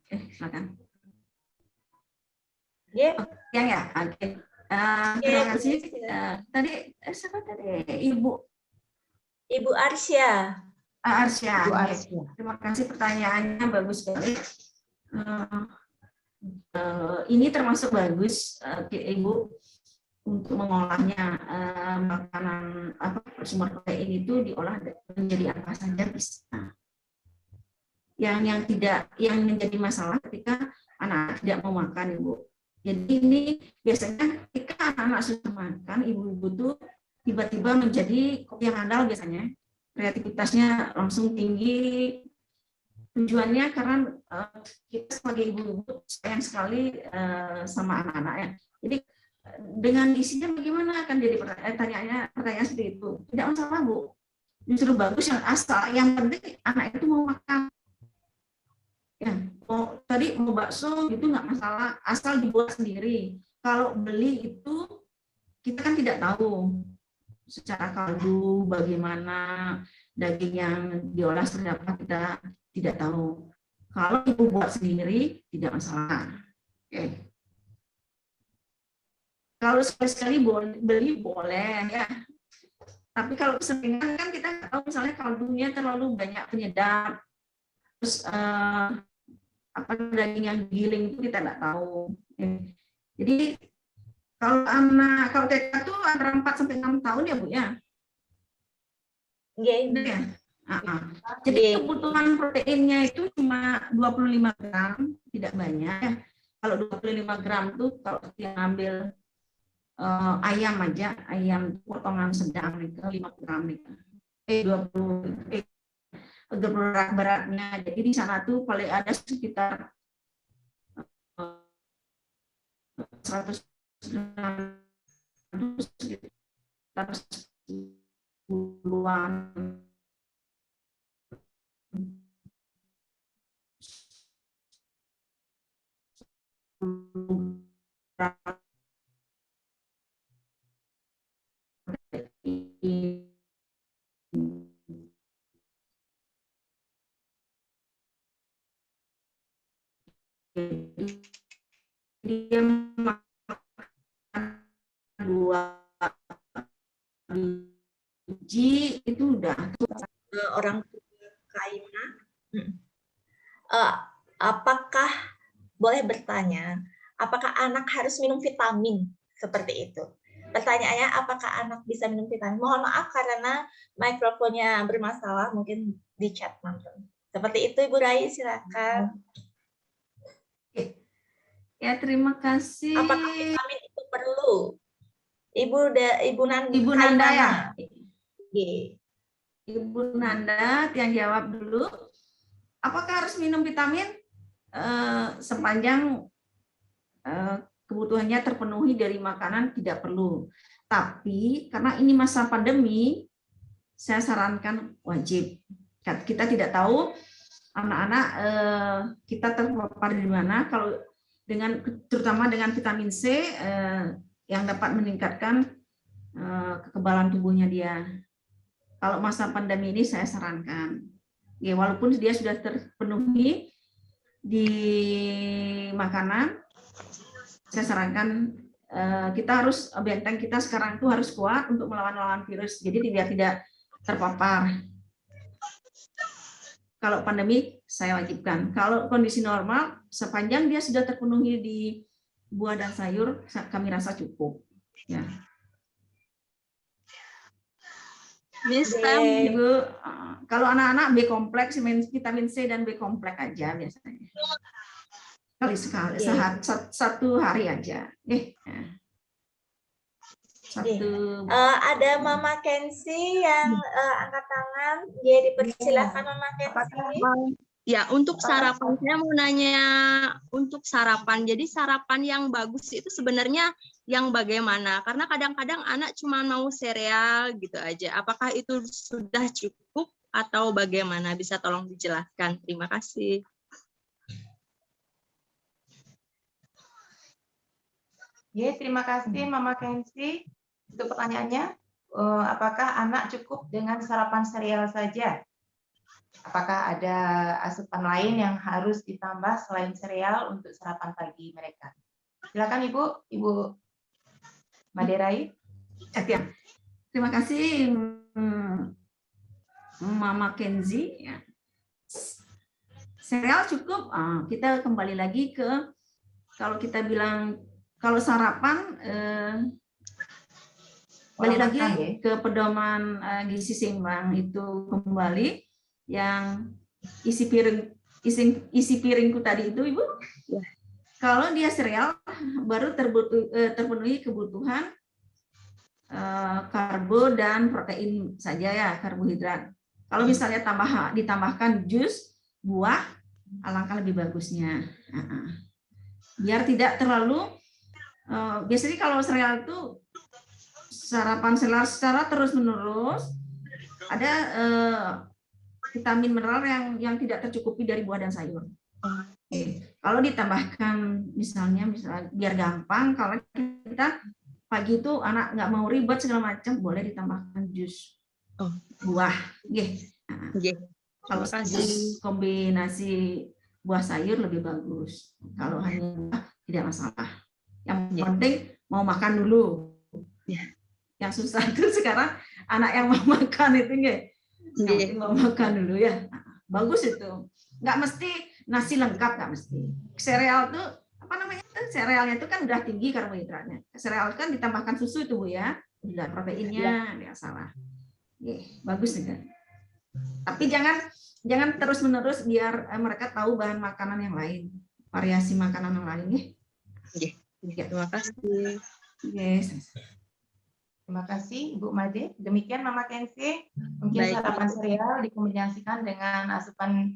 Silakan. Ya, Ya. Oke. Terima kasih. Tadi siapa tadi? Ibu Arsya. Arsya. Ibu Arsya. Terima kasih, pertanyaannya bagus sekali. Ini termasuk bagus Ibu untuk mengolahnya. Makanan sumber protein itu diolah menjadi apa saja bisa. Yang menjadi masalah ketika anak tidak mau makan, Ibu. Jadi ini biasanya ketika anak-anak sudah makan, ibu-ibu tuh tiba-tiba menjadi koki yang handal biasanya. Kreativitasnya langsung tinggi. Tujuannya karena kita sebagai ibu-ibu sayang sekali sama anak-anaknya. Jadi dengan isinya bagaimana akan jadi pertanyaan seperti itu. Tidak masalah, Bu. Justru bagus yang penting anak itu mau makan. Ya, tadi mau bakso itu nggak masalah, asal dibuat sendiri. Kalau beli itu kita kan tidak tahu secara kaldu bagaimana daging yang diolah seperti apa, kita tidak tahu. Kalau ibu buat sendiri tidak masalah. Oke. Kalau sekali-sekali beli boleh ya. Tapi kalau keseringan kan kita nggak tahu, misalnya kaldunya terlalu banyak penyedap. Terus daging yang giling itu kita nggak tahu. Jadi kalau TK itu antara 4 sampai 6 tahun ya Bu ya. Iya. Jadi kebutuhan proteinnya itu cuma 25 gram, tidak banyak. Kalau 25 gram tuh kalau kita ambil ayam aja, ayam potongan sedang itu 5 gram itu. 20 beratnya. Jadi di sana tuh paling ada sekitar 100 gram, sekitar 10-an. Dia makan 2 biji itu udah. Orang tua Kaina, apakah boleh bertanya, apakah anak harus minum vitamin seperti itu? Pertanyaannya, apakah anak bisa minum vitamin? Mohon maaf karena mikrofonnya bermasalah, mungkin di chat langsung. Seperti itu, Ibu Rai, silakan. Ya, terima kasih. Apakah vitamin itu perlu? Ibu Nanda ya? Iya. Ibu Nanda yang jawab dulu. Apakah harus minum vitamin? Sepanjang kebutuhannya terpenuhi dari makanan tidak perlu. Tapi karena ini masa pandemi, saya sarankan wajib. Kita tidak tahu anak-anak kita terpapar di mana. Kalau terutama dengan vitamin C yang dapat meningkatkan kekebalan tubuhnya dia. Kalau masa pandemi ini saya sarankan. Ya, walaupun dia sudah terpenuhi di makanan, saya sarankan kita harus benteng kita sekarang itu harus kuat untuk melawan virus. Jadi tidak terpapar. Kalau pandemi saya wajibkan. Kalau kondisi normal, sepanjang dia sudah terpenuhi di buah dan sayur, kami rasa cukup. Ya. Miss, Ibu, kalau anak-anak B kompleks, vitamin C dan B kompleks aja biasanya. Sekali, satu hari aja. Ada Mama Kensi yang angkat tangan. Ya, dipersilakan Mama Kensi. Ya, untuk sarapan saya mau nanya untuk sarapan. Jadi sarapan yang bagus itu sebenarnya yang bagaimana? Karena kadang-kadang anak cuma mau sereal gitu aja. Apakah itu sudah cukup atau bagaimana? Bisa tolong dijelaskan. Terima kasih. Ya, terima kasih Mama Kensi untuk pertanyaannya. Apakah anak cukup dengan sarapan sereal saja? Apakah ada asupan lain yang harus ditambah selain sereal untuk sarapan pagi mereka? Silakan Ibu Maderai. Ya. Terima kasih Mama Kenzi. Sereal cukup. Kita kembali lagi ke kalau kita bilang kalau sarapan balik lagi ke pedoman gizi seimbang itu kembali yang isi piringku tadi itu Ibu. Ya. Kalau dia sereal baru terpenuhi kebutuhan karbo dan protein saja ya, karbohidrat. Kalau misalnya ditambahkan jus, buah, alangkah lebih bagusnya. Biar tidak terlalu biasanya kalau sereal itu sarapan secara terus-menerus ada vitamin mineral yang tidak tercukupi dari buah dan sayur. Kalau ditambahkan misalnya biar gampang, kalau kita pagi itu anak nggak mau ribet segala macam, boleh ditambahkan jus buah. Kalau jus kombinasi buah sayur lebih bagus. Kalau hanya buah tidak masalah. Yang penting mau makan dulu. Yang susah itu sekarang anak yang mau makan itu mau makan dulu ya. Bagus itu. Nggak mesti nasi lengkap, nggak mesti. Sereal itu apa namanya itu? Serealnya itu kan udah tinggi karbohidratnya. Sereal kan ditambahkan susu itu Bu ya. Udah proteinnya, nggak salah. Bagus juga. Tapi jangan terus-menerus biar mereka tahu bahan makanan yang lain, variasi makanan yang lain Terima kasih. Terima kasih Ibu Made. Demikian Mama Kensi. Mungkin sarapan sereal dikombinasikan dengan asupan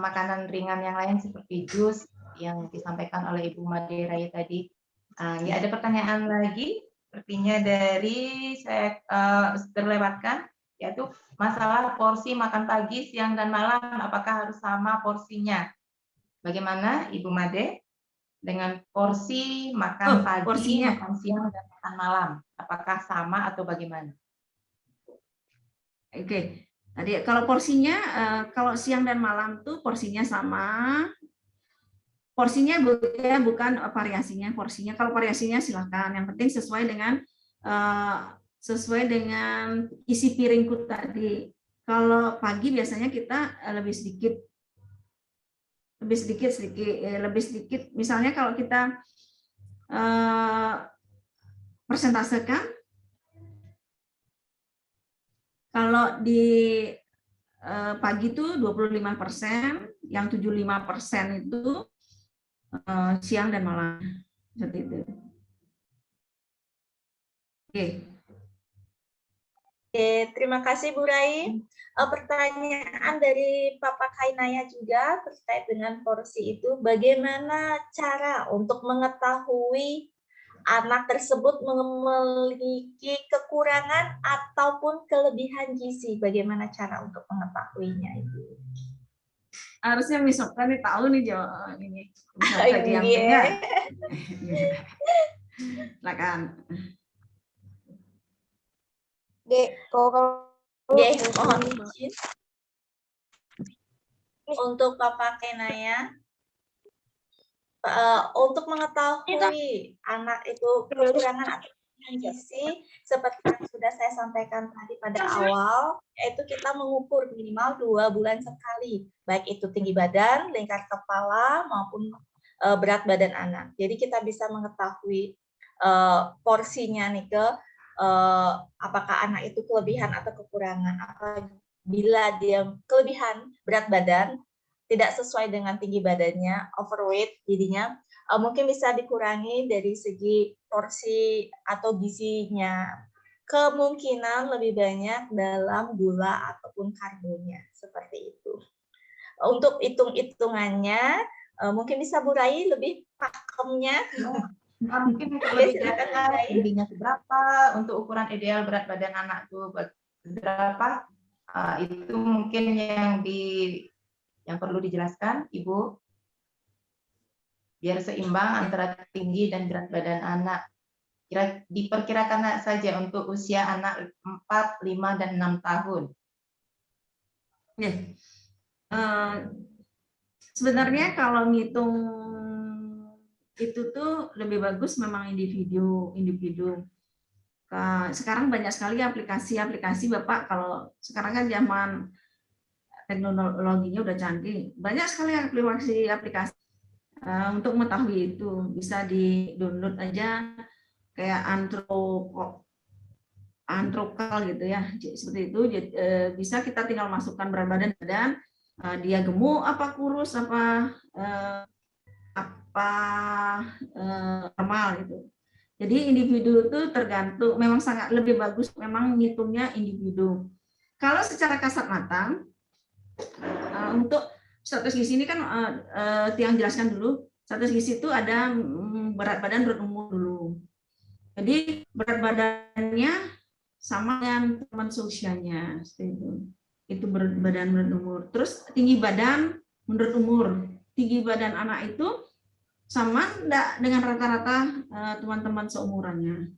makanan ringan yang lain seperti jus yang disampaikan oleh Ibu Made Raya tadi. Ya, ada pertanyaan lagi, sepertinya dari saya terlewatkan, yaitu masalah porsi makan pagi, siang, dan malam. Apakah harus sama porsinya? Bagaimana Ibu Made dengan porsi makan pagi, porsinya, makan siang, dan makan malam? Apakah sama atau bagaimana? Oke. Tadi kalau porsinya, kalau siang dan malam tuh porsinya sama. Porsinya bukan variasinya, porsinya. Kalau variasinya silakan. Yang penting sesuai dengan isi piringku tadi. Kalau pagi biasanya kita lebih sedikit. Misalnya kalau kita persentasekan, kalau di pagi itu 25%, yang 75% itu siang dan malam, seperti itu. Terima kasih Bu Rai. Pertanyaan dari Papa Kainaya juga terkait dengan porsi itu. Bagaimana cara untuk mengetahui anak tersebut memiliki kekurangan ataupun kelebihan gizi. Bagaimana cara untuk mengetahuinya, Ibu? Harusnya Miss Okta nih tahu nih jawab ini. Bisa saya diambil nggak? Silakan. Dek, Dek, mohon izin. Untuk Papa Kenaya, untuk mengetahui anak itu kekurangan atau kelebihan gizi, seperti yang sudah saya sampaikan tadi pada awal, yaitu kita mengukur minimal 2 bulan sekali, baik itu tinggi badan, lingkar kepala, maupun berat badan anak. Jadi kita bisa mengetahui porsinya nih apakah anak itu kelebihan atau kekurangan. Apabila dia kelebihan berat badan, tidak sesuai dengan tinggi badannya, overweight, jadinya mungkin bisa dikurangi dari segi porsi atau gizinya. Kemungkinan lebih banyak dalam gula ataupun karbonya, seperti itu. Untuk hitung-hitungannya, mungkin bisa Bu Rai lebih pakemnya. Mungkin lebih tingginya seberapa, untuk ukuran ideal berat badan anak itu berapa, itu mungkin yang perlu dijelaskan, Ibu, biar seimbang antara tinggi dan berat badan anak. Diperkirakan saja untuk usia anak 4, 5, dan 6 tahun. Sebenarnya kalau ngitung itu tuh lebih bagus memang individu. Sekarang banyak sekali aplikasi Bapak, kalau sekarang kan zaman teknologinya udah canggih, banyak sekali aplikasi untuk mengetahui itu. Bisa di-download aja kayak Antrokal gitu ya, seperti itu. Bisa kita tinggal masukkan berat badan, dia gemuk apa kurus apa normal gitu. Jadi individu itu tergantung, memang sangat lebih bagus memang ngitungnya individu. Kalau secara kasat mata, untuk status gizi ini kan Tiang jelaskan dulu. Status gizi itu ada berat badan, berat umur dulu. Jadi berat badannya sama dengan teman seusianya, itu berat badan, berat umur. Terus tinggi badan menurut umur. Tinggi badan anak itu sama enggak dengan rata-rata teman-teman seumurannya.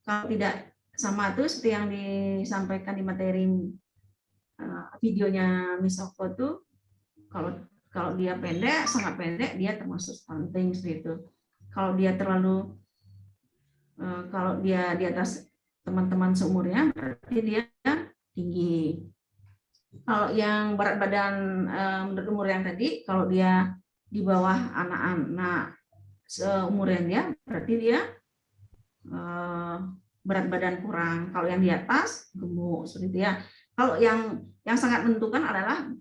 Kalau tidak sama itu seperti yang disampaikan di materi videonya Miss Okto tuh, kalau dia pendek, sangat pendek, dia termasuk stunting seperti itu. Kalau dia terlalu kalau dia di atas teman-teman seumurnya, berarti dia tinggi. Kalau yang berat badan menurut umur yang tadi, kalau dia di bawah anak-anak seumuran dia, berarti dia berat badan kurang. Kalau yang di atas gemuk, seperti itu ya. Kalau yang sangat menentukan adalah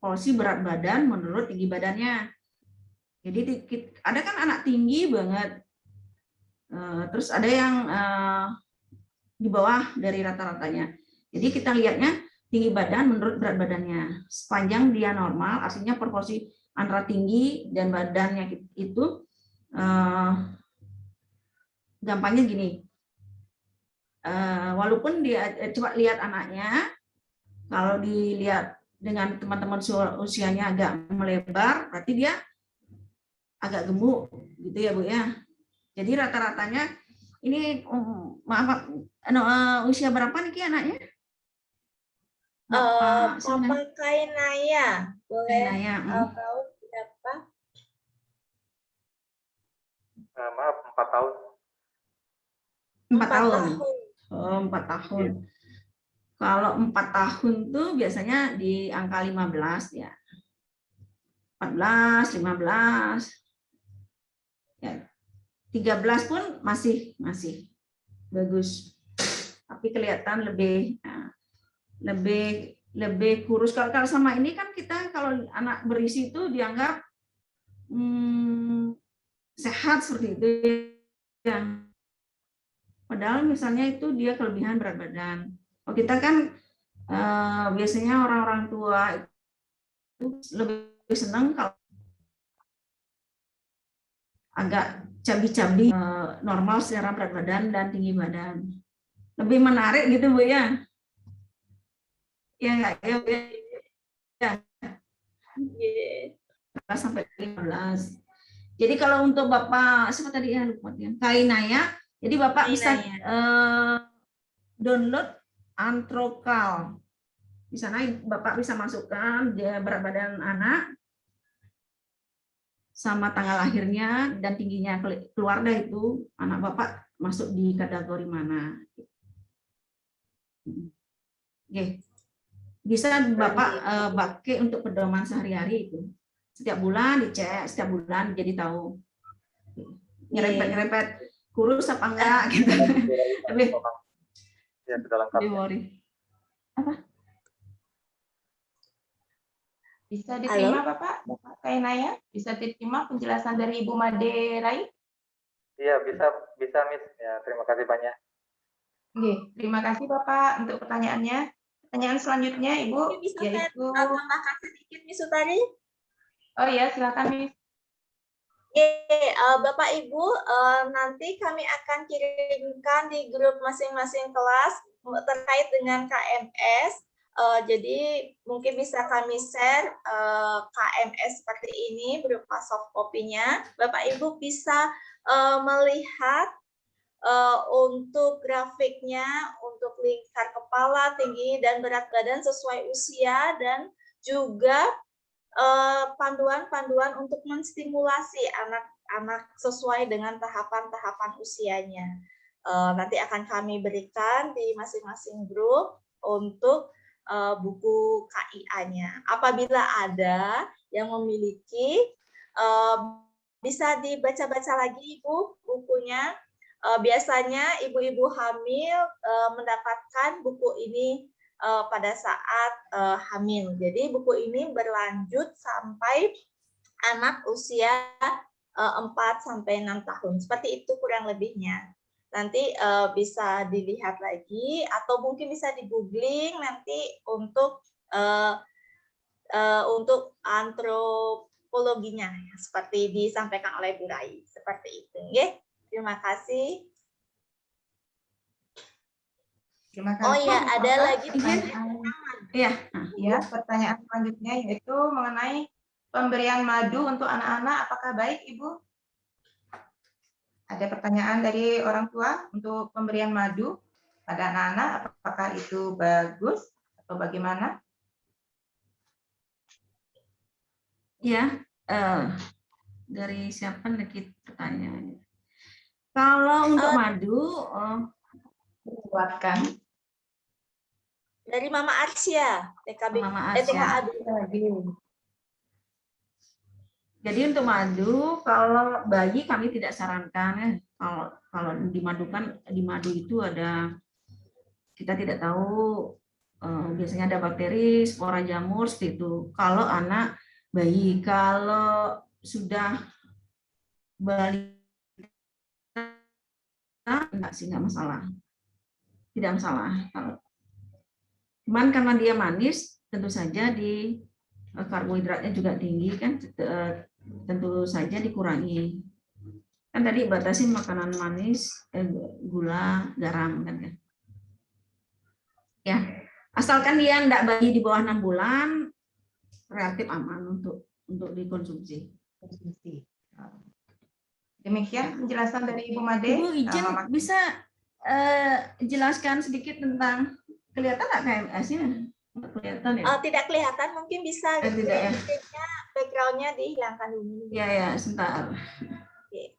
porsi berat badan menurut tinggi badannya. Jadi ada kan anak tinggi banget, terus ada yang di bawah dari rata-ratanya. Jadi kita lihatnya tinggi badan menurut berat badannya. Sepanjang dia normal, artinya proporsi antara tinggi dan badannya itu gampangnya gini. Walaupun dia coba lihat anaknya, kalau dilihat dengan teman-teman usianya agak melebar, berarti dia agak gemuk gitu ya Bu ya. Jadi rata-ratanya ini maaf usia berapa nih anaknya? Papa Kainaya, boleh tahu berapa? Maaf, 4 tahun. 4 tahun. Oh, 4 tahun. Kalau 4 tahun tuh biasanya di angka 15 ya. 14, 15. Ya. 13 pun masih bagus. Tapi kelihatan lebih kurus. Kalau sama ini kan kita kalau anak berisi itu dianggap sehat seperti itu ya. Padahal misalnya itu dia kelebihan berat badan. Kalau kita kan biasanya orang-orang tua itu lebih senang kalau agak cabi-cabi normal secara berat badan dan tinggi badan. Lebih menarik gitu Bu ya. Ya enggak ya, Bu, ya. Sampai 15. Jadi kalau untuk Bapak siapa tadi ya lupa ya. Kainaya, jadi Bapak bisa download Antrokal. Di sana Bapak bisa masukkan dia berat badan anak sama tanggal lahirnya dan tingginya keluarga itu anak Bapak masuk di kategori mana. Oke. Bisa Bapak pakai untuk pedoman sehari-hari itu. Setiap bulan dicek, setiap bulan jadi tahu. Nyerempet-nyerempet kurus apa enggak gitu. Lebih Ya, sudah lengkap. worry. Apa? Bisa diterima Bapak Kainaya? Bisa diterima penjelasan dari Ibu Made Rai? Iya, bisa Miss. Ya, terima kasih banyak. Oke, terima kasih Bapak untuk pertanyaannya. Pertanyaan selanjutnya Ibu, Bisa yaitu tambahkan sedikit Miss Utari? oh ya, silakan Miss. Bapak Ibu, nanti kami akan kirimkan di grup masing-masing kelas terkait dengan KMS. Jadi mungkin bisa kami share KMS seperti ini berupa soft copy-nya. Bapak Ibu bisa melihat untuk grafiknya, untuk lingkar kepala, tinggi dan berat badan sesuai usia, dan juga panduan-panduan untuk menstimulasi anak-anak sesuai dengan tahapan-tahapan usianya. Nanti akan kami berikan di masing-masing grup untuk buku KIA-nya. Apabila ada yang memiliki, bisa dibaca-baca lagi Ibu bukunya. Biasanya ibu-ibu hamil mendapatkan buku ini pada saat hamil. Jadi buku ini berlanjut sampai anak usia 4 sampai 6 tahun. Seperti itu kurang lebihnya. Nanti bisa dilihat lagi atau mungkin bisa di-googling nanti untuk antropologinya seperti disampaikan oleh Bu Rai. Seperti itu, nggih. Terima kasih. Terima kasih. Oh ya, ada Bapak. lagi pertanyaan. Iya. Ya, pertanyaan selanjutnya yaitu mengenai pemberian madu untuk anak-anak, apakah baik Ibu? Ada pertanyaan dari orang tua untuk pemberian madu pada anak-anak, apakah itu bagus atau bagaimana? Ya, dari siapa lagi pertanyaannya? Kalau untuk madu, Buatkan. Dari Mama Arsya, TKB, Mama Arsya. TKA. Jadi untuk madu, kalau bayi kami tidak sarankan ya. Kalau dimadukan, di madu itu ada, kita tidak tahu, biasanya ada bakteri, spora jamur seperti itu. Kalau anak bayi, kalau sudah balita, enggak sih, enggak masalah. Tidak masalah. Cuman karena dia manis, tentu saja di karbohidratnya juga tinggi kan, tentu saja dikurangi. Kan tadi batasi makanan manis, gula, garam kan ya. Ya, asalkan dia enggak bayi di bawah 6 bulan, relatif aman untuk dikonsumsi. Demikian penjelasan dari Ibu Made. Ibu izin bisa jelaskan sedikit tentang, kelihatan nggak KMS-nya? Kelihatan ya? Tidak kelihatan, mungkin bisa Tidak ya? background-nya dihilangkan dulu. Iya ya, sebentar. Oke.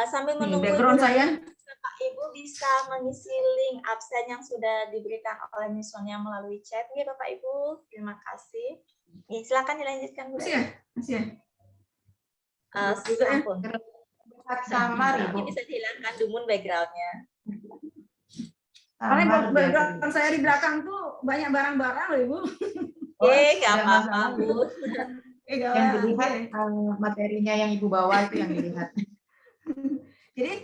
Sambil Nih, menunggu background saya. Bapak Ibu bisa mengisi link absen yang sudah diberikan oleh Miss Sonia melalui chat. Ya, Bapak Ibu, terima kasih. Ya, silakan dilanjutkan Bu. Masih ya? Masih ya? Juga ya. Samar Ibu. Ini bisa dihilangkan dulu background-nya. Karena background saya di belakang tuh banyak barang-barang loh Ibu. Nggak apa-apa Bu. Yang dilihat materinya yang Ibu bawa itu yang dilihat. Jadi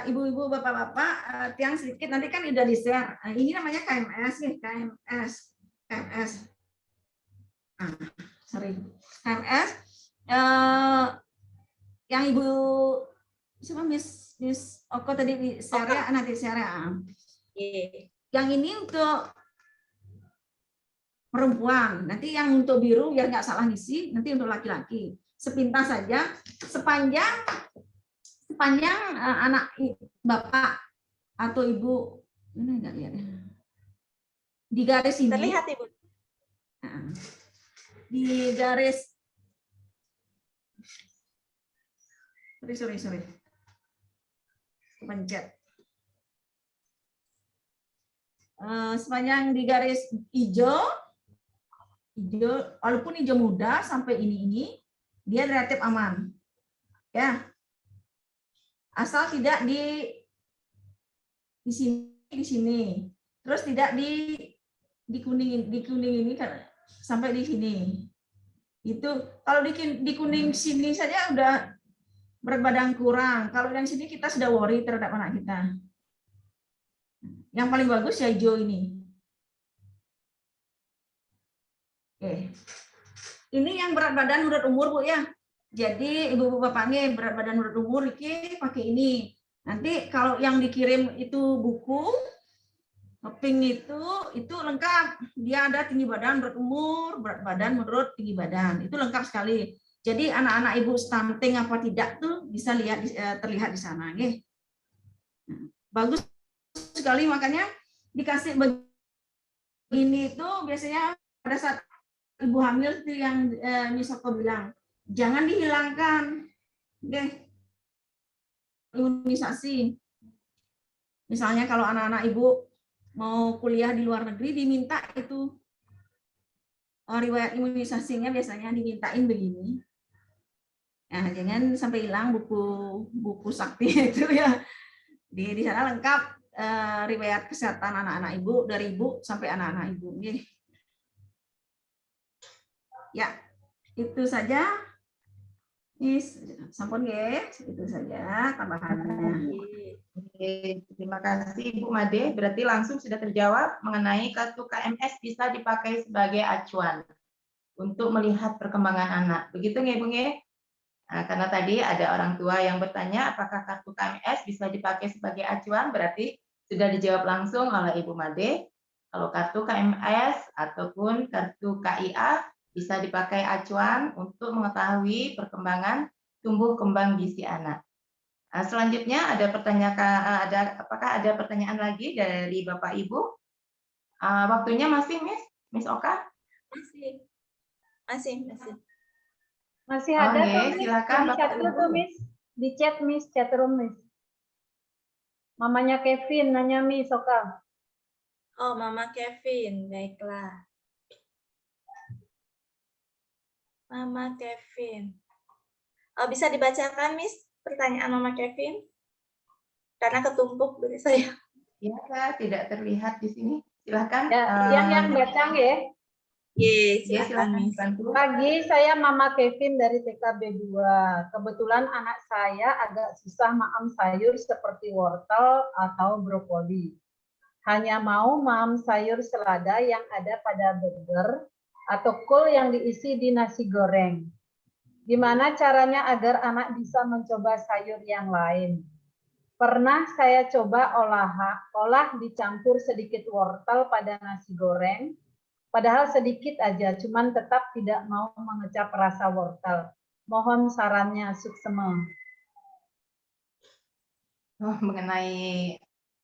ibu-ibu, bapak-bapak, tiang sedikit nanti kan udah di-share. Ini namanya KMS nih, KMS. Sorry. KMS yang Ibu siapa Miss Oko tadi di share ya, nanti share ya. Yang ini untuk perempuan, nanti yang untuk biru biar nggak salah ngisi, nanti untuk laki-laki. Sepintas saja, sepanjang anak bapak atau ibu ini nggak lihat ya. Di garis ini. Terlihat Ibu. Di garis. Sorry. Pencet. Sepanjang di garis hijau, walaupun hijau muda sampai ini dia relatif aman, ya. Asal tidak di sini, terus tidak di kuning ini sampai di sini. Itu kalau di kuning sini saja udah berat badan kurang. Kalau yang sini kita sudah worry terhadap anak kita. Yang paling bagus ya hijau ini. Oke. Ini yang berat badan menurut umur Bu ya. Jadi ibu bapaknya berat badan menurut umur ini pakai ini. Nanti kalau yang dikirim itu buku pink itu lengkap. Dia ada tinggi badan menurut umur, berat badan menurut tinggi badan. Itu lengkap sekali. Jadi anak-anak ibu stunting apa tidak tuh bisa terlihat di sana, nggih. Bagus sekali, makanya dikasih begini itu biasanya pada saat ibu hamil itu yang Miss Oko bilang, jangan dihilangkan, nggih. Imunisasi. Misalnya kalau anak-anak ibu mau kuliah di luar negeri diminta itu riwayat imunisasinya biasanya dimintain begini. Nah, jangan sampai hilang buku sakti itu ya. Di sana lengkap riwayat kesehatan anak-anak ibu dari ibu sampai anak-anak ibu. Ya, itu saja. Sampun nggih, itu saja tambahannya. Terima kasih Ibu Made. Berarti langsung sudah terjawab mengenai kartu KMS bisa dipakai sebagai acuan untuk melihat perkembangan anak. Begitu nggih Ibu nggih? Nah, karena tadi ada orang tua yang bertanya apakah kartu KMS bisa dipakai sebagai acuan, berarti sudah dijawab langsung oleh Ibu Made. Kalau kartu KMS ataupun kartu KIA bisa dipakai acuan untuk mengetahui perkembangan tumbuh kembang gizi anak. Nah, selanjutnya apakah ada pertanyaan lagi dari Bapak Ibu? Waktunya masih Miss Oka? Masih. Masih ada tuh, silakan di chat tuh Miss, di chat Miss, chat room Miss. Mamanya Kevin nanya Miss Oka. Oh, Mama Kevin, baiklah. Mama Kevin. Oh, bisa dibacakan Miss pertanyaan Mama Kevin? Karena ketumpuk dari saya. Ya, tidak terlihat di sini. Silakan. Ya, yang baca ya. Yes, silakan. Pagi, saya Mama Kevin dari TKB 2. Kebetulan anak saya agak susah maam sayur seperti wortel atau brokoli. Hanya mau maam sayur selada yang ada pada burger atau kol yang diisi di nasi goreng. Gimana caranya agar anak bisa mencoba sayur yang lain? Pernah saya coba olah dicampur sedikit wortel pada nasi goreng. Padahal sedikit aja, cuman tetap tidak mau mengecap rasa wortel. Mohon sarannya, suksema. Mengenai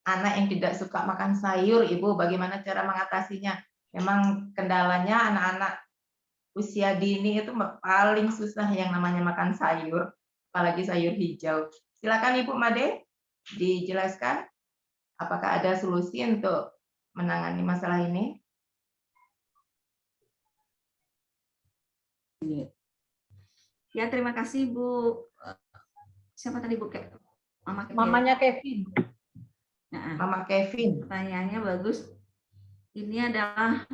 anak yang tidak suka makan sayur, Ibu, bagaimana cara mengatasinya? Memang kendalanya anak-anak usia dini itu paling susah yang namanya makan sayur, apalagi sayur hijau. Silakan Ibu Made, dijelaskan apakah ada solusi untuk menangani masalah ini? Ya, terima kasih Bu. Siapa tadi Bu? Mamanya Kevin. Nah, Mama Kevin. Pertanyaannya bagus. Ini adalah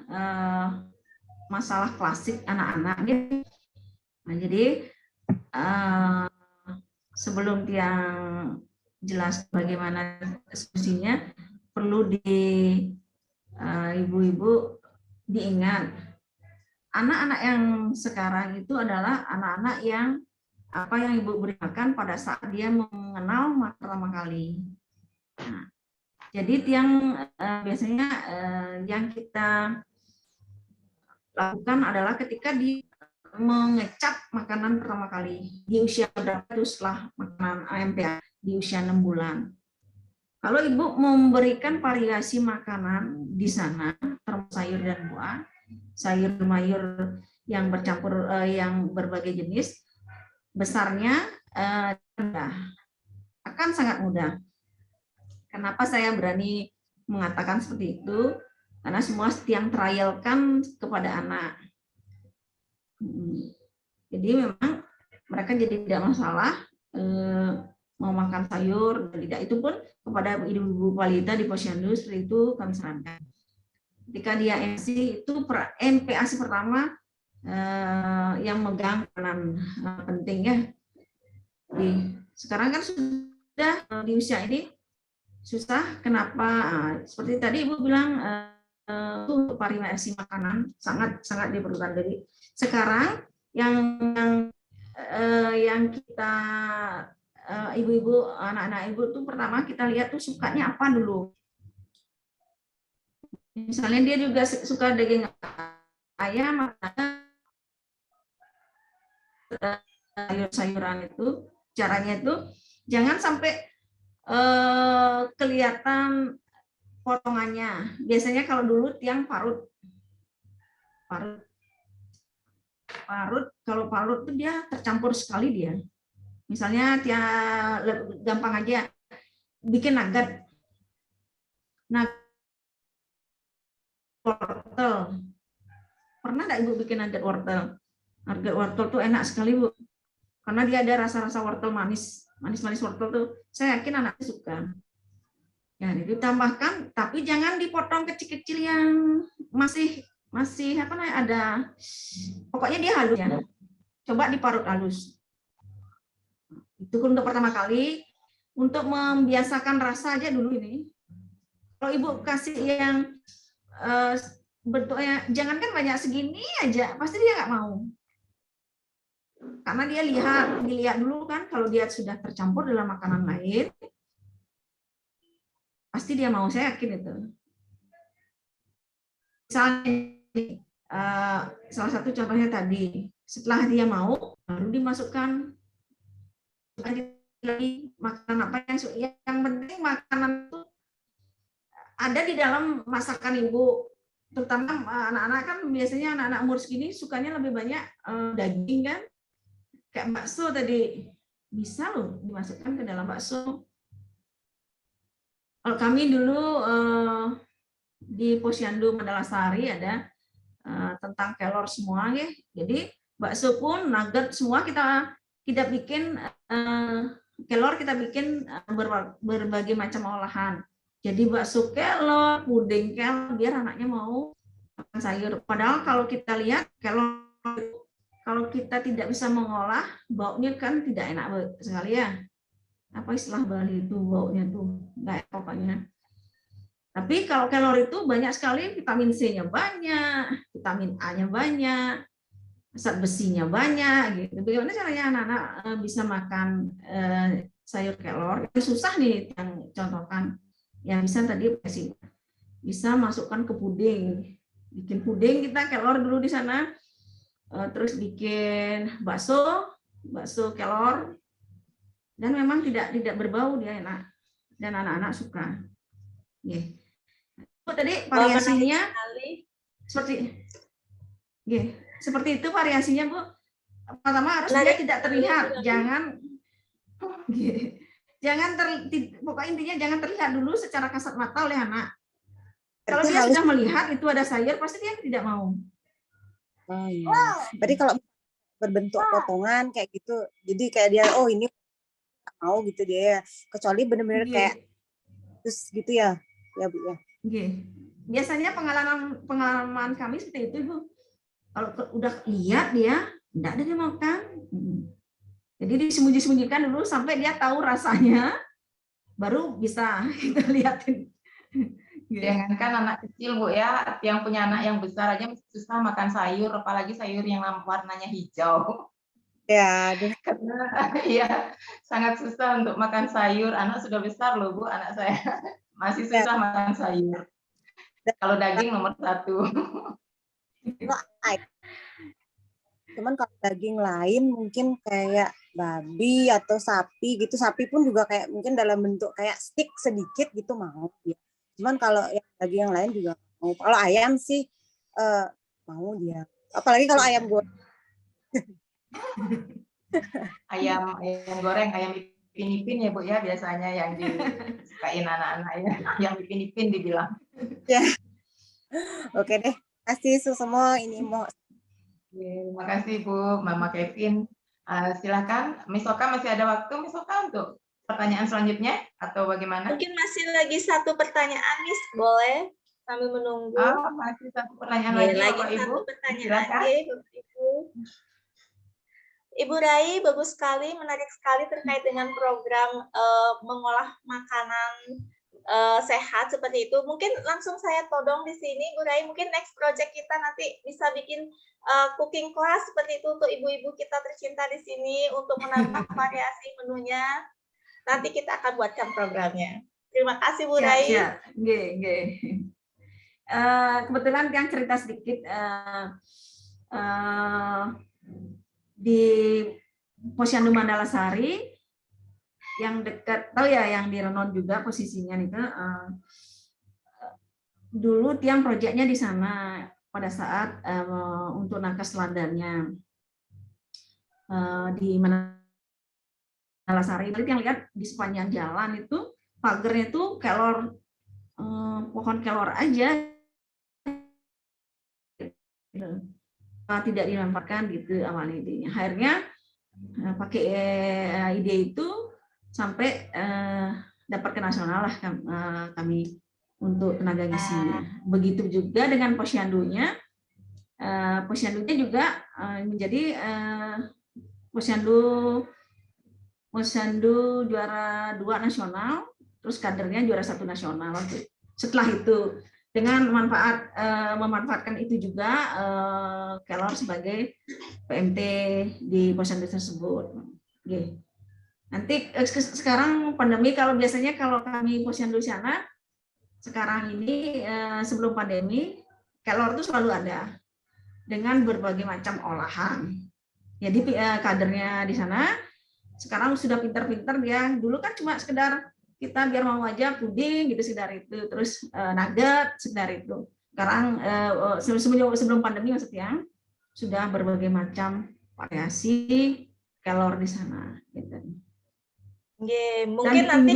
masalah klasik anak-anak. Nah, jadi sebelum tiang jelas bagaimana solusinya, perlu ibu-ibu diingat, anak-anak yang sekarang itu adalah anak-anak yang apa yang ibu beri makan pada saat dia mengenal pertama kali. Nah, jadi biasanya yang kita lakukan adalah ketika mengecap makanan pertama kali di usia berapa itu setelah makanan AMPA di usia 6 bulan. Kalau ibu memberikan variasi makanan di sana, termasuk sayur dan buah, sayur mayur yang bercampur yang berbagai jenis, besarnya akan sangat mudah. Kenapa saya berani mengatakan seperti itu? Karena semua yang trialkan kepada anak. Jadi memang mereka jadi tidak masalah mau makan sayur dan tidak, itu pun kepada ibu-ibu balita di posyandu seperti itu kami sarankan. Ketika dia MPASI itu MPASI pertama yang megang peranan penting ya. Sekarang kan sudah di usia ini susah. Kenapa? Seperti tadi ibu bilang untuk variasi makanan sangat diperlukan. Jadi sekarang yang kita ibu-ibu, anak-anak ibu tuh pertama kita lihat tuh sukanya apa dulu. Misalnya dia juga suka daging ayam, sayur-sayuran itu caranya itu jangan sampai kelihatan potongannya. Biasanya kalau dulu tiang parut, kalau parut itu dia tercampur sekali dia. Misalnya gampang aja bikin nugget. Wortel. Pernah nggak ibu bikin nugget wortel? Nugget wortel tuh enak sekali bu, karena dia ada rasa-rasa wortel manis wortel tuh. Saya yakin anaknya suka. Ya, ditambahkan, tapi jangan dipotong kecil-kecil yang masih apa namanya ada. Pokoknya dia halus ya. Coba diparut halus. Itu untuk pertama kali, untuk membiasakan rasa aja dulu ini. Kalau ibu kasih yang bentuknya jangankan banyak segini aja, pasti dia nggak mau. Karena dia dilihat dulu kan, kalau dia sudah tercampur dalam makanan lain, pasti dia mau, saya yakin itu. Misalnya, salah satu contohnya tadi, setelah dia mau, baru dimasukkan lagi makanan apa yang penting makanan itu ada di dalam masakan ibu. Terutama anak-anak kan biasanya anak-anak umur segini sukanya lebih banyak daging kan, kayak bakso tadi bisa loh dimasukkan ke dalam bakso. Kalau kami dulu di Posyandu Mandalasari ada tentang kelor semua ya. Jadi bakso pun nugget semua kita bikin kelor, kita bikin berbagai macam olahan. Jadi bakso kelor, puding kelor, biar anaknya mau makan sayur. Padahal kalau kita lihat kelor, kalau kita tidak bisa mengolah, baunya kan tidak enak sekali ya. Apa istilah Bali itu, baunya tuh nggak enak pokoknya. Tapi kalau kelor itu banyak sekali, vitamin C-nya banyak, vitamin A-nya banyak, zat besinya banyak. Gitu. Bagaimana caranya anak-anak bisa makan sayur kelor? Susah nih yang contohkan. Yang bisa tadi bisa masukkan ke puding, bikin puding kita kelor dulu di sana, terus bikin bakso kelor, dan memang tidak berbau, dia enak dan anak-anak suka. Yeah. Tadi variasinya seperti itu variasinya bu. Pertama harus dia tidak terlihat, pokoknya intinya jangan terlihat dulu secara kasat mata oleh anak. Kalau dia sudah melihat itu ada sayur, pasti dia tidak mau. Berarti kalau berbentuk potongan kayak gitu, jadi kayak dia ini mau gitu dia ya. Kecuali benar-benar kayak terus gitu ya bu ya. Biasanya pengalaman kami seperti itu bu. Kalau udah lihat dia enggak ada dia makan. Jadi disembunyi-sembunyikan dulu sampai dia tahu rasanya. baru bisa kita liatin. Jangankan anak kecil Bu ya, yang punya anak yang besar aja masih susah makan sayur, apalagi sayur yang warnanya hijau. Ya, Karena ya sangat susah untuk makan sayur. Anak sudah besar loh Bu, anak saya masih susah makan sayur. Kalau daging nomor 1. Cuman kalau daging lain mungkin kayak babi atau sapi gitu, sapi pun juga kayak mungkin dalam bentuk kayak stick sedikit gitu mau dia. Cuman kalau yang daging yang lain juga mau. Kalau ayam sih mau dia. Apalagi kalau ayam goreng. ayam goreng, ayam ipin-ipin ya Bu ya, biasanya yang disukain anak-anak ya, yang ipin-ipin dibilang. Ya. Oke deh, kasih semua ini mau. Terima kasih Bu, Mama Kevin. Silakan, Miss Oka masih ada waktu, Miss Oka, untuk pertanyaan selanjutnya atau bagaimana? Mungkin masih lagi satu pertanyaan, Miss, boleh sambil menunggu. Masih satu pertanyaan Oke, lagi, lagi Bapak Ibu. satu pertanyaan Silakan. lagi, Bapak Ibu. Ibu Rai, bagus sekali, menarik sekali terkait dengan program mengolah makanan sehat seperti itu. Mungkin langsung saya todong di sini, Bu Rai. Mungkin next project kita nanti bisa bikin cooking class seperti itu untuk ibu-ibu kita tercinta di sini untuk menambah variasi menunya. Nanti kita akan buatkan programnya. Terima kasih Bu Rai. Siap. Kebetulan yang cerita sedikit di Posyandu Mandalasari yang dekat, tahu ya, yang di Renon juga posisinya itu. Dulu tiang proyeknya di sana pada saat untuk nakes teladannya di Mandalasari. Yang lihat di sepanjang jalan itu pagernya itu kelor, pohon kelor aja, tidak dimanfaatkan gitu awal idenya. Akhirnya pakai ide itu sampai dapat ke nasional lah kami untuk tenaga gizinya. Begitu juga dengan posyandunya. Posyandunya juga menjadi posyandu juara 2 nasional, terus kadernya juara 1 nasional. Setelah itu dengan memanfaatkan itu juga kelor sebagai PMT di posyandu tersebut. Oke. Nanti sekarang pandemi, kalau biasanya kalau kami posyandu sana sekarang ini sebelum pandemi kelor itu selalu ada dengan berbagai macam olahan. Jadi kadernya di sana sekarang sudah pintar-pintar dia. Dulu kan cuma sekedar kita biar mau aja puding gitu, sekedar itu, terus nugget sekedar itu. Sekarang sebelum pandemi maksudnya sudah berbagai macam variasi kelor di sana gitu. Mungkin nanti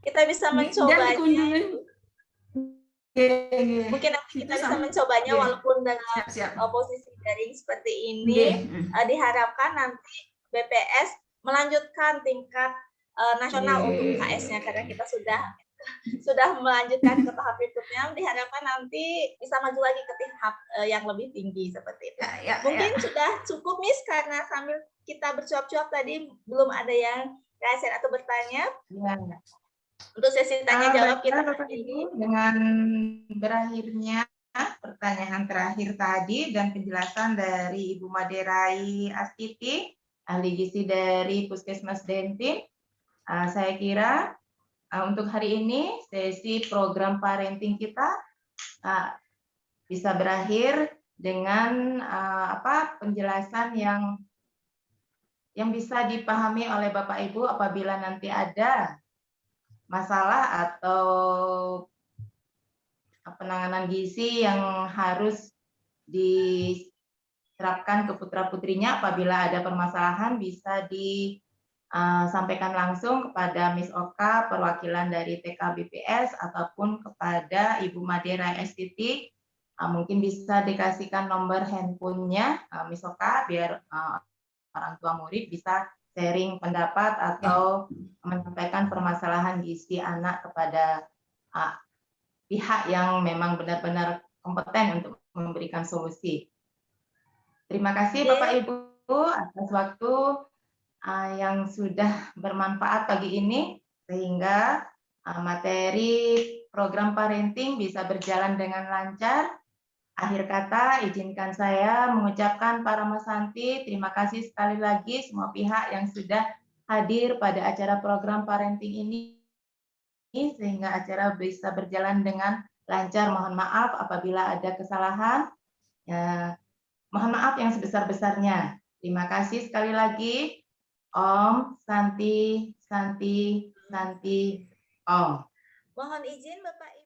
kita bisa mencobanya. Mungkin nanti kita bisa mencobanya walaupun dengan posisi daring seperti ini. Diharapkan nanti BPS melanjutkan tingkat nasional untuk UKS-nya, karena kita sudah melanjutkan ke tahap berikutnya. Diharapkan nanti bisa maju lagi ke tahap yang lebih tinggi seperti itu. Mungkin sudah cukup, Miss, karena sambil kita bercuap-cuap tadi belum ada yang raise atau bertanya. Untuk sesi tanya jawab kita Bapak Ibu, dengan berakhirnya pertanyaan terakhir tadi dan penjelasan dari Ibu Maderai Astiti, ahli gizi dari Puskesmas Dentim, saya kira untuk hari ini sesi program parenting kita bisa berakhir dengan penjelasan yang bisa dipahami oleh Bapak Ibu apabila nanti ada masalah atau penanganan gizi yang harus diterapkan ke putra-putrinya. Apabila ada permasalahan bisa disampaikan langsung kepada Miss Oka, perwakilan dari TK BPS, ataupun kepada Ibu Madera STT. Mungkin bisa dikasihkan nomor handphonenya Miss Oka biar orang tua murid bisa sharing pendapat atau menyampaikan permasalahan gizi anak kepada pihak yang memang benar-benar kompeten untuk memberikan solusi. Terima kasih Bapak Ibu atas waktu. yang sudah bermanfaat pagi ini, sehingga materi program parenting bisa berjalan dengan lancar. Akhir kata, izinkan saya mengucapkan para Mas Santi, terima kasih sekali lagi semua pihak yang sudah hadir pada acara program parenting ini, sehingga acara bisa berjalan dengan lancar. Mohon maaf apabila ada kesalahan. Ya, mohon maaf yang sebesar-besarnya. Terima kasih sekali lagi. Om, Santi, Santi, Santi, Om. Mohon izin Bapak